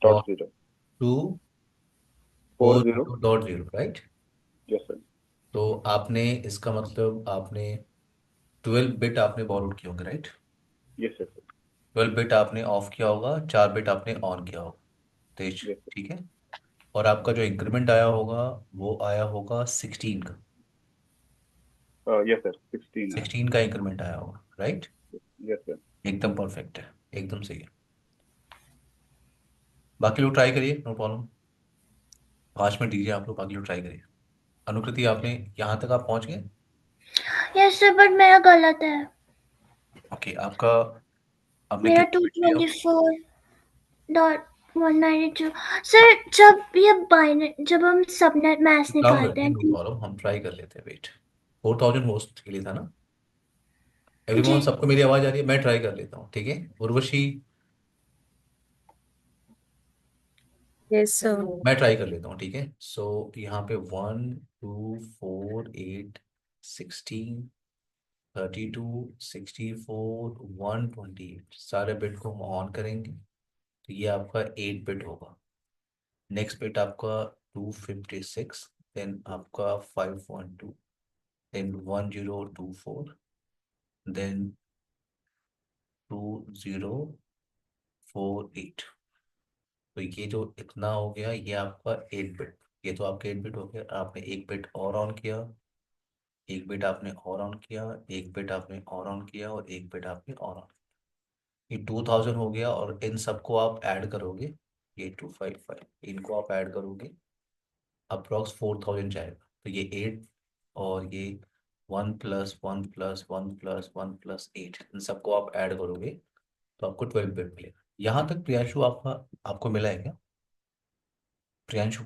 40। 240.0, राइट? Yes sir. तो आपने इसका मतलब आपने 12 बिट आपने बॉरोड किए होंगे, राइट? Yes sir. 12 बिट आपने ऑफ किया होगा, 4 बिट आपने ऑन किया होगा, तेज। यस ठीक है। और आपका जो इंक्रीमेंट आया होगा वो आया होगा 16 का। सर। यस सर, 16 है। 16 का इंक्रीमेंट आया होगा, राइट? Yes sir. एकदम परफेक्ट है, एकदम सही है। बाकी लोग ट्राई करिए, नो प्रॉब्लम। 5 मिनट दीजिए आप लोग, बाकी लोग ट्राई करिए। अनुकृति, आपने यहाँ तक आप पहुँच गए? यस सर, बट मेरा गलत है। ओके, आपका आपने मेरा कितना टू बिट लिया? Twenty four dot 192। सर, जब हम सबनेट मैथ्स एक काम निकालते करते हैं, हैं नो प्रॉब्लम, हम ट्राई कर लेते हैं। वेट, 4000 होस्ट के लिए था ना? जी। एवरीवन, सबको मेरी आवाज़ आ रही है? मैं ट्राई कर लेता हूँ, ठीक है। Urvashi, Yes, sir. मैं ट्राई कर लेता हूँ, ठीक है। सो यहाँ पे 1, 2, 4, 8, 16, 32, 64, 128 सारे बिट को हम ऑन करेंगे, तो ये आपका 8 बिट होगा। नेक्स्ट बिट आपका 256, देन आपका 512, देन 1024, देन 2048। तो ये जो इतना हो गया, ये आपका 8 बिट। ये तो आपका 8 बिट हो गया। आपने एक बिट और ऑन किया, एक बिट आपने और ऑन किया, एक बिट आपने और ऑन किया, और एक बिट आपने और ऑन। ये 2000 हो गया, और इन सबको आप ऐड करोगे, ये 255, इनको आप ऐड करोगे, अप्रॉक्स 4000 जाएगा। तो ये 8, और ये 1+1+1+1+8, इन सबको आप ऐड करोगे तो आपको 12 बिट मिलेगा। यहाँ तक प्रियांशु आपका आपको मिला है क्या? प्रियांशु,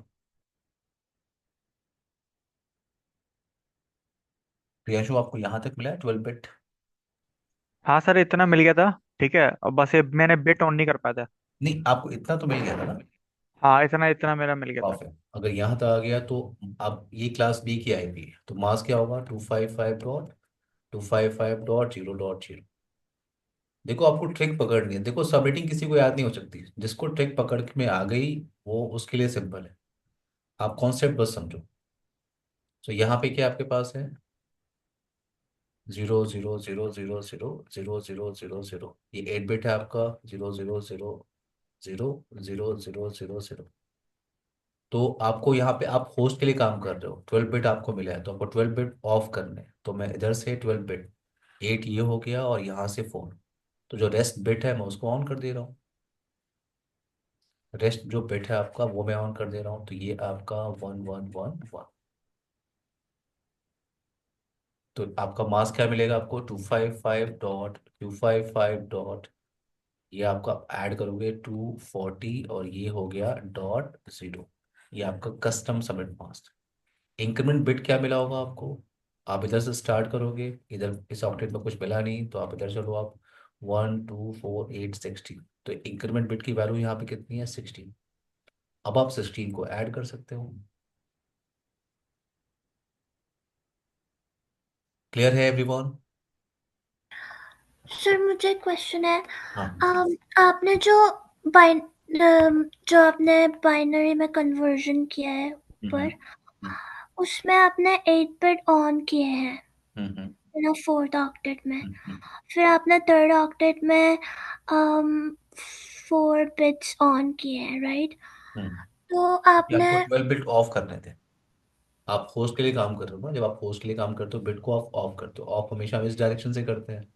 प्रियांशु आपको यहाँ तक मिला है 12 बिट? हाँ सर, इतना मिल गया था। ठीक है, अब बस ये मैंने बिट ऑन नहीं कर पाया था। नहीं, आपको इतना तो मिल गया था ना? हाँ, इतना इतना मेरा मिल गया था। ऑफ है। अगर यहाँ तक आ गया तो अब ये क्लास बी की आईपी है, तो मास क्या होगा? 255.255.0.0। देखो, आपको ट्रिक पकड़नी है। देखो, सबमिटिंग किसी को याद नहीं हो सकती, जिसको ट्रिक पकड़ में आ गई वो उसके लिए सिंपल है। आप कॉन्सेप्ट बस समझो। तो यहाँ पे क्या आपके पास है? 0 0 0 0 0 0 0 0 0। ये 8 बिट है आपका। 0 0 0 0 0 0 0 0। तो आपको यहाँ पे, आप होस्ट के लिए काम कर रहे हो, 12 बिट आपको मिला है, तो आपको 12 बिट ऑफ करने हैं। तो मैं इधर से 12 बिट, 8 ये हो गया, और यहाँ से 4, तो जो रेस्ट बिट है मैं उसको ऑन कर दे रहा हूँ। रेस्ट जो बिट है आपका वो मैं ऑन कर दे रहा हूँ, तो ये आपका 1111। तो आपका मास क्या मिलेगा आपको? 255.255 ये आपका ऐड करोगे 240, और ये हो गया .0। ये आपका कस्टम सबमिट मास। इंक्रीमेंट बिट क्या मिला होगा आपको? आप इधर से स्टार्ट करोगे, इधर इस ऑक्टेट में कुछ मिला नहीं, तो आप इधर चलो, आप 1, 2, 4, 8, 16। तो इंक्रीमेंट बिट की वैल्यू यहाँ पे कितनी है? 16। अब आप 16 को ऐड कर सकते हो। क्लियर है एवरीवन? सर, मुझे एक क्वेश्चन है। हाँ। आपने बाइन जो आपने बाइनरी में कन्वर्जन किया है हम्म ऊपर, हम्म उसमें आपने 8 बिट ऑन किए हैं हम्म ना, फोर्थ ऑक्टेट में। हम्म, हम्म, फिर आपने थर्ड ऑक्टेट में 4 बिट्स ऑन किए हैं, राइट? हम्म। तो ये आपने। आपको 12 बिट ऑफ करने थे। आप होस्ट के लिए काम कर रहे हो ना, जब आप होस्ट के लिए काम करते हो बिट को आप ऑफ करते हो। ऑफ हमेशा हम इस डायरेक्शन से करते हैं।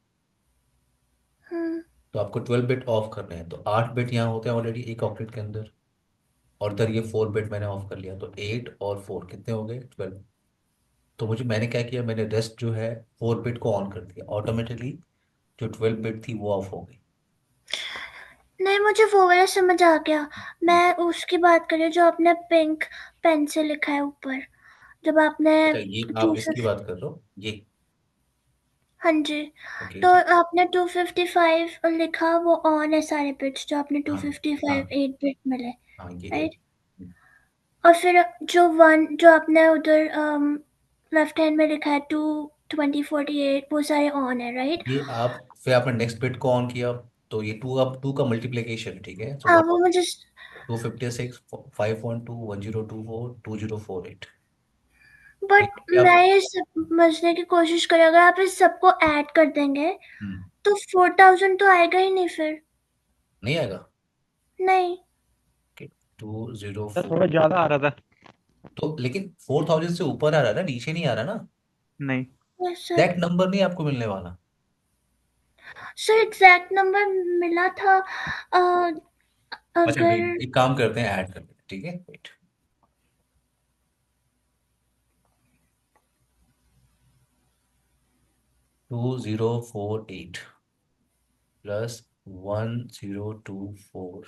हम्म, तो आपको 12 बिट ऑफ करने हैं, तो 8 बिट यहाँ होते हैं ऑलरेडी एक ऑक्टेट के अंदर। और इधर ये 4 बिट मैंने ऑफ कर लिया, तो 8 और 4 कितने हो गए, 12। तो मैंने क्या किया, मैंने रेस्ट जो है 4 बिट को ऑन कर दिया, ऑटोमेटिकली जो 12 बिट थी वो ऑफ हो गई। नहीं, मुझे वो वाला समझ आ गया। मैं उसकी बात कर रही हूँ जो आपने पिंक पेन से लिखा है ऊपर, जब आपने अच्छा, ये टू आप इसकी बात कर रहे हो, ये। हाँ जी। ओके तो ठीक। आपने 255 लिखा, वो ऑन है सारे बिट्स जो आपने हाँ 255 हाँ 8 बिट मिले, हाँ, ये राइट। 8। और फिर जो आपने उधर लेफ्ट हैंड में लिखा है 2048, वो सारे ऑन है, राइट। ये आप फिर आपने नेक्स्ट बिट को ऑन किया, तो ये 2, अब 2 का मल्टीप्लिकेशन, ठीक है, सो हाँ, वन वो मुझे 256 512 1024 2048। बट यहाँ पे मैं आप ये समझने की कोशिश करूँ, अगर आप इस सबको ऐड कर देंगे हम्म, तो 4000 तो आएगा ही नहीं फिर। नहीं आएगा। नहीं। टू जीरो सर फोर थोड़ा ज्यादा आ रहा था। तो लेकिन 4000 से ऊपर आ रहा है ना, नीचे नहीं आ रहा ना। नहीं। Yes sir. एग्जैक्ट नंबर नहीं आपको मिलने वाला। सर एग्जैक्ट नंबर मिला था। अ, अच्छा अगर वेट, एक काम करते हैं, ऐड करते हैं, ठीक है, wait. 2048 plus 1024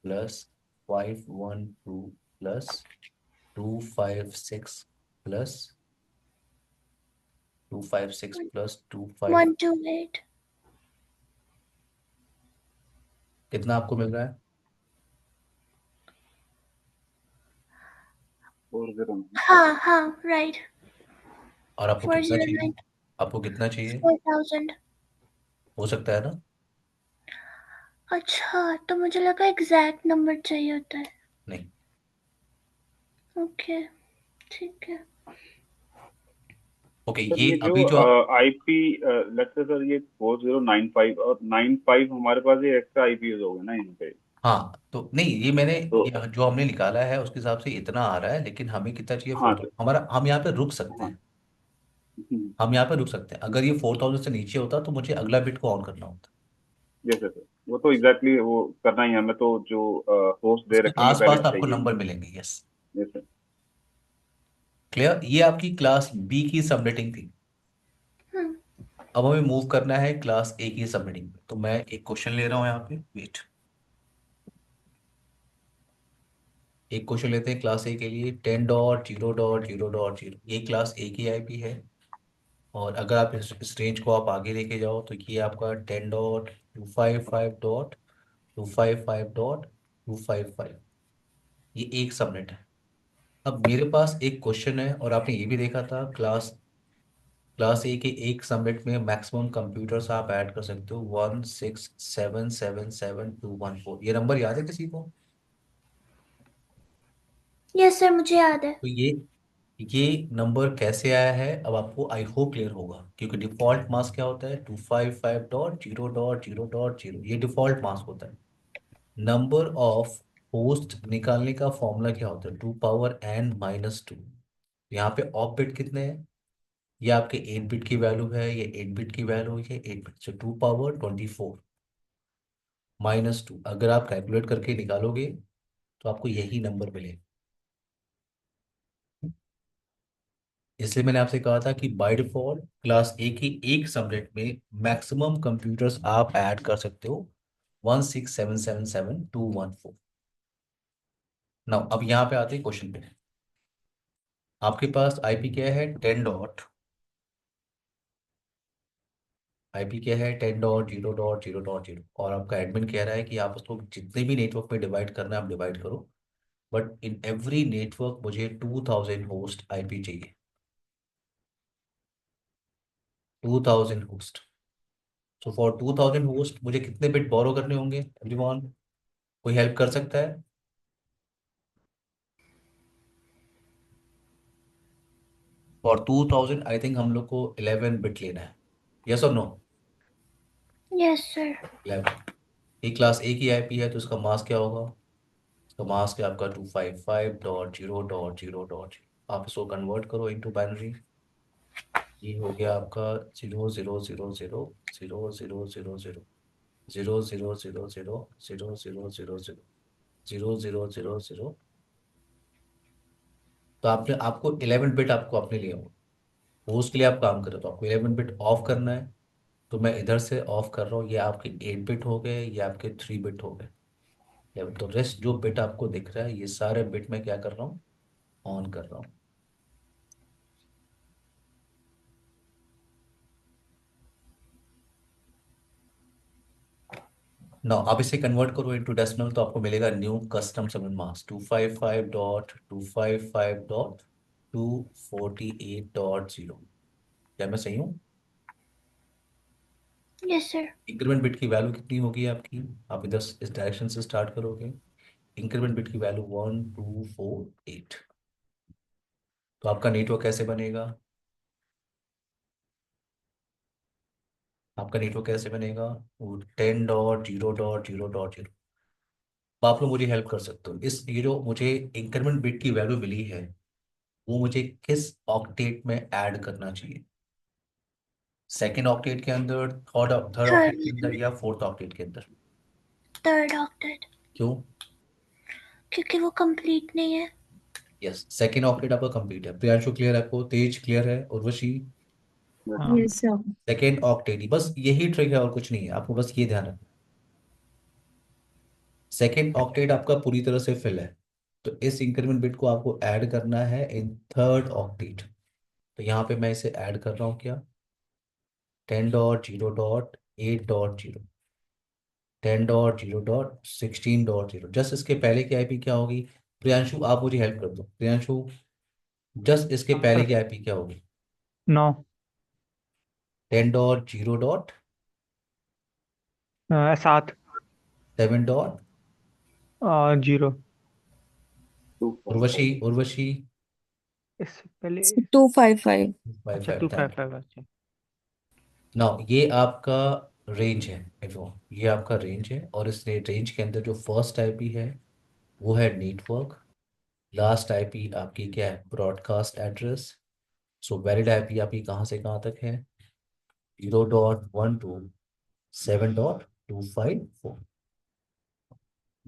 plus 512 plus 256 plus 256 plus 25, 128। कितना आपको मिल रहा है? 409। हाँ हाँ, राइट। और आपको फोर कितना जीरो चाहिए? नाइन आपको कितना चाहिए? 4000। हो सकता है ना। अच्छा, तो मुझे लगा एग्जैक्ट नंबर चाहिए होता है। नहीं। ओके, ठीक है। ओके, सर ये ये जो अभी जो आईपी, लेट्स से सर ये 4095 और 95 हमारे पास ये एक्स्ट्रा आईपीएस हो गए ना यहाँ पे। हाँ, तो नहीं, ये मैंने तो ये जो हमने निकाला है उसके हिसाब से इतना आ रहा है, लेकिन हमें कितना चाहिए, हाँ 4000। सर। हमारा हम यहाँ पे रुक सकते हाँ। हैं। हम यहाँ पे रुक सकते हैं, अगर ये 4000 से नीचे होता तो मुझे अगला बिट को ऑन करना होता। Yes sir. वो तो एग्जैक्टली वो करना ही है हमें, तो जो होस्ट दे उसके रखे हैं ये पहले आसपास से आपको चाहिए ही। नंबर मिलेंगे, यस। Yes sir. क्लियर, ये आपकी क्लास बी की सबनेटिंग थी। हम्म। अब हमें मूव करना है क्लास ए की सबनेटिंग पे, तो मैं एक क्वेश्चन ले रहा हूँ यहाँ पे, वेट। एक क्वेश्चन लेते हैं क्लास ए के लिए, 10.0.0.0.0, ये क्लास ए की आईपी है। और अगर आप इस रेंज को आप आगे लेके जाओ तो ये आपका 10.255.255.255, ये एक सबनेट है। अब मेरे पास एक क्वेश्चन है, और आपने ये भी देखा था क्लास क्लास ए के एक सबनेट में मैक्सिमम कंप्यूटर्स आप ऐड कर सकते हो 167777214। ये नंबर याद है किसी को? यस सर, मुझे याद है। तो ये नंबर कैसे आया है, अब आपको आई होप क्लियर होगा, क्योंकि डिफॉल्ट मास्क क्या होता है, 255.0.0.0, ये डिफॉल्ट मास्क होता है। नंबर ऑफ होस्ट निकालने का फॉर्मूला क्या होता है, 2 पावर n-2। यहाँ पे ऑप बिट कितने हैं, ये आपके 8 बिट की वैल्यू है, ये 8 बिट की वैल्यू है, 8 बिट से 2 पावर 24 -2। अगर आप कैलकुलेट करके निकालोगे तो आपको यही नंबर मिलेगा। इसलिए मैंने आपसे कहा था कि बाय डिफॉल्ट क्लास ए की एक सबनेट में मैक्सिमम कंप्यूटर्स आप ऐड कर सकते हो 167777214। नाउ अब यहाँ पे आते हैं क्वेश्चन पे। आपके पास आईपी क्या है, 10.0.0.0, और आपका एडमिन कह रहा है कि आप उसको जितने भी नेटवर्क में डिवाइड करना है आप डिवाइड करो, बट इन एवरी नेटवर्क मुझे 2000 होस्ट आईपी चाहिए, 2000 होस्ट। सो फॉर 2000 होस्ट मुझे कितने बिट बोरो करने होंगे एवरीवन? कोई हेल्प कर सकता है? फॉर 2000 आई थिंक हम लोग को 11 बिट लेना है, यस और नो? Yes sir. 11। ये क्लास ए की आईपी है, तो इसका मास्क क्या होगा? इसका मास्क है आपका 255.0.0.0। आप इसको कन्वर्ट करो इनटू बाइनरी। ये हो गया आपका 0 0 0 0 0 0 0 0 0 0 0 0 0 0 0 0 0 0 0 0 0 0 0 तो आपने आपको 11 बिट आपको अपने लिए हो, होस्ट के लिए आप काम कर रहे हो तो आपको 11 बिट ऑफ करना है। तो मैं इधर से ऑफ कर रहा हूँ, ये आपके 8 बिट हो गए, ये आपके 3 बिट हो गए। तो रेस्ट जो बिट आपको दिख रहा है ये सारे बिट मैं क्या कर रहा हूँ, ऑन कर रहा हूँ। ना आप इसे कन्वर्ट करो इनटू डेसिमल तो आपको मिलेगा न्यू कस्टम सबनेट मास्क 255.255.248.0। क्या मैं सही हूँ? Yes sir. इंक्रीमेंट बिट की वैल्यू कितनी होगी आपकी? आप इधर इस डायरेक्शन से स्टार्ट करोगे। इंक्रीमेंट बिट की वैल्यू 1248। तो आपका नेटवर्क कैसे बनेगा? आपका नेटवर्क कैसे बनेगा? वो 10.0.0.0। आप लोग मुझे हेल्प कर सकते हो, इस ये जो मुझे इंक्रीमेंट बिट की वैल्यू मिली है वो मुझे किस ऑक्टेट में ऐड करना चाहिए? सेकेंड ऑक्टेट के अंदर, थर्ड थर्ड ऑक्टेट के अंदर, या फोर्थ ऑक्टेट के अंदर? थर्ड ऑक्टेट, क्यों? क्योंकि वो कंप्लीट नहीं है। यस, सेकेंड ऑक्टेट आपका कंप्लीट है। प्रियांशु क्लियर है आपको? तेज क्लियर है? उर्वशी? हाँ Yes, sir. सेकेंड ऑक्टेट ही, बस यही ट्रिक है और कुछ नहीं है, आपको बस ये ध्यान रखना। सेकेंड ऑक्टेट आपका पूरी तरह से फिल है, तो इस इंक्रीमेंट बिट को आपको ऐड करना है इन थर्ड ऑक्टेट। तो यहाँ पे मैं इसे ऐड कर रहा हूँ क्या, 10.0.8.0, 10.0.16.0। जस्ट इसके पहले की आईपी क्या होगी? प्रियांशु आप मुझे हेल्प कर दो, प्रियांशु जस्ट इसके हाँ पहले सर। की आईपी क्या होगी? 9 10.0.7. 7 0 उर्वशी, उर्वशी इससे पहले। 255. अच्छा 55। Thank you. 255, अच्छा। नाउ ये आपका रेंज है, देखो ये आपका रेंज है, और इस रेंज के अंदर जो फर्स्ट आईपी है वो है नेटवर्क। लास्ट आईपी आपकी क्या है? Broadcast address. So valid IP आपकी कहाँ से कहाँ तक है? 0.127.254।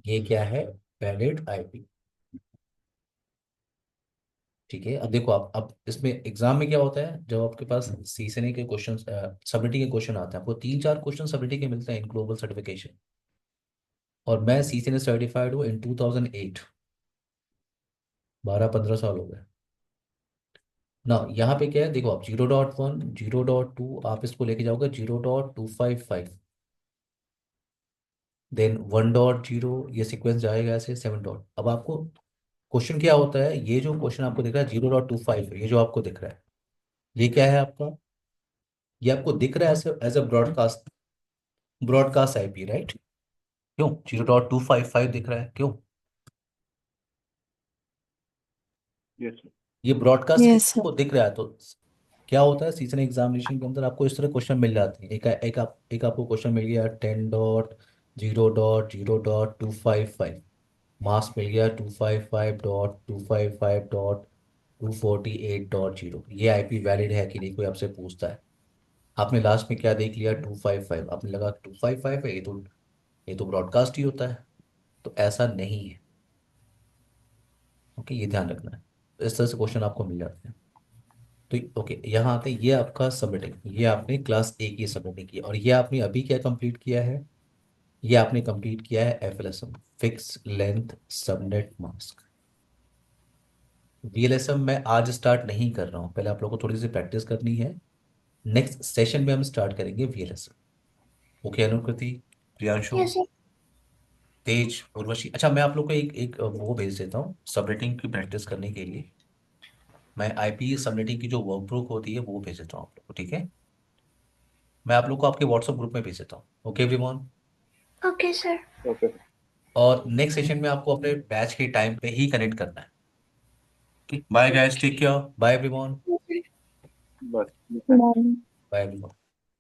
ये क्या है? Valid IP. ठीक है, अब देखो आप, अब इसमें एग्जाम में क्या होता है, जब आपके पास सीसने के क्वेश्चन, सबमिटी के क्वेश्चन आते हैं, आपको 3-4 क्वेश्चन सबमिटी के मिलते हैं इन ग्लोबल सर्टिफिकेशन। और मैं सीसीएनए सर्टिफाइड हूँ इन 2008। 12-15 साल हो गए ना। यहाँ पे क्या है देखो, आप 0.1, 0.2 आप इसको लेके जाओगे 0.255, देन 1.0, ये सीक्वेंस जाएगा ऐसे 7 डॉट। अब आपको क्वेश्चन क्या होता है, ये जो क्वेश्चन आपको दिख रहा है 0.25, ये जो आपको दिख रहा है ये क्या है आपका? ये आपको दिख रहा है ऐसे as a broadcast, broadcast IP, right? क्यों 0.255 दिख रहा है, क्यों? यस ये ब्रॉडकास्ट Yes, sir. किसको दिख रहा है? तो क्या होता है, सीजन एग्जामिनेशन के अंदर आपको इस तरह क्वेश्चन मिल जाते हैं। एक आपको क्वेश्चन मिल गया 10.0.0.255, मार्क्स मिल गया 255.255.248.0। ये आईपी वैलिड है कि नहीं, कोई आपसे पूछता है, आपने लास्ट में क्या देख लिया 255, आपने लगा 255 है, ये तो ब्रॉडकास्ट ही होता है। तो ऐसा नहीं है। ओके, ये ध्यान रखना है। तो इस तरह से क्वेश्चन आपको मिल जाते हैं। तो ओके, यहाँ आते हैं, ये आपका सबमिटिंग, ये आपने क्लास ए की सबमिटिंग की, और ये आपने अभी क्या कंप्लीट किया है? ये आपने कंप्लीट किया है एफएलएसएम, फिक्स लेंथ सबनेट मास्क। वीएलएसएम मैं आज स्टार्ट नहीं कर रहा हूँ, पहले आप लोगों को थोड़ी सी प्रैक्टिस करनी है। नेक्स्ट सेशन में हम स्टार्ट करेंगे वीएलएसएम। ओके अनुकृति, प्रियांशु, यस सर। तेज, उर्वशी। अच्छा, मैं आप लोग को एक वो भेज देता हूँ सबनेटिंग की प्रैक्टिस करने के लिए। मैं आईपी सबनेटिंग की जो वर्कबुक होती है वो भेज देता हूँ आप लोग को, ठीक है? मैं आप लोग को आपके व्हाट्सएप ग्रुप में भेज देता हूँ। Okay everyone. Okay sir. Okay और नेक्स्ट सेशन में आपको अपने बैच के टाइम पे ही कनेक्ट करना है। Bye guys, take care, bye everyone. बस Bye. Bye everyone.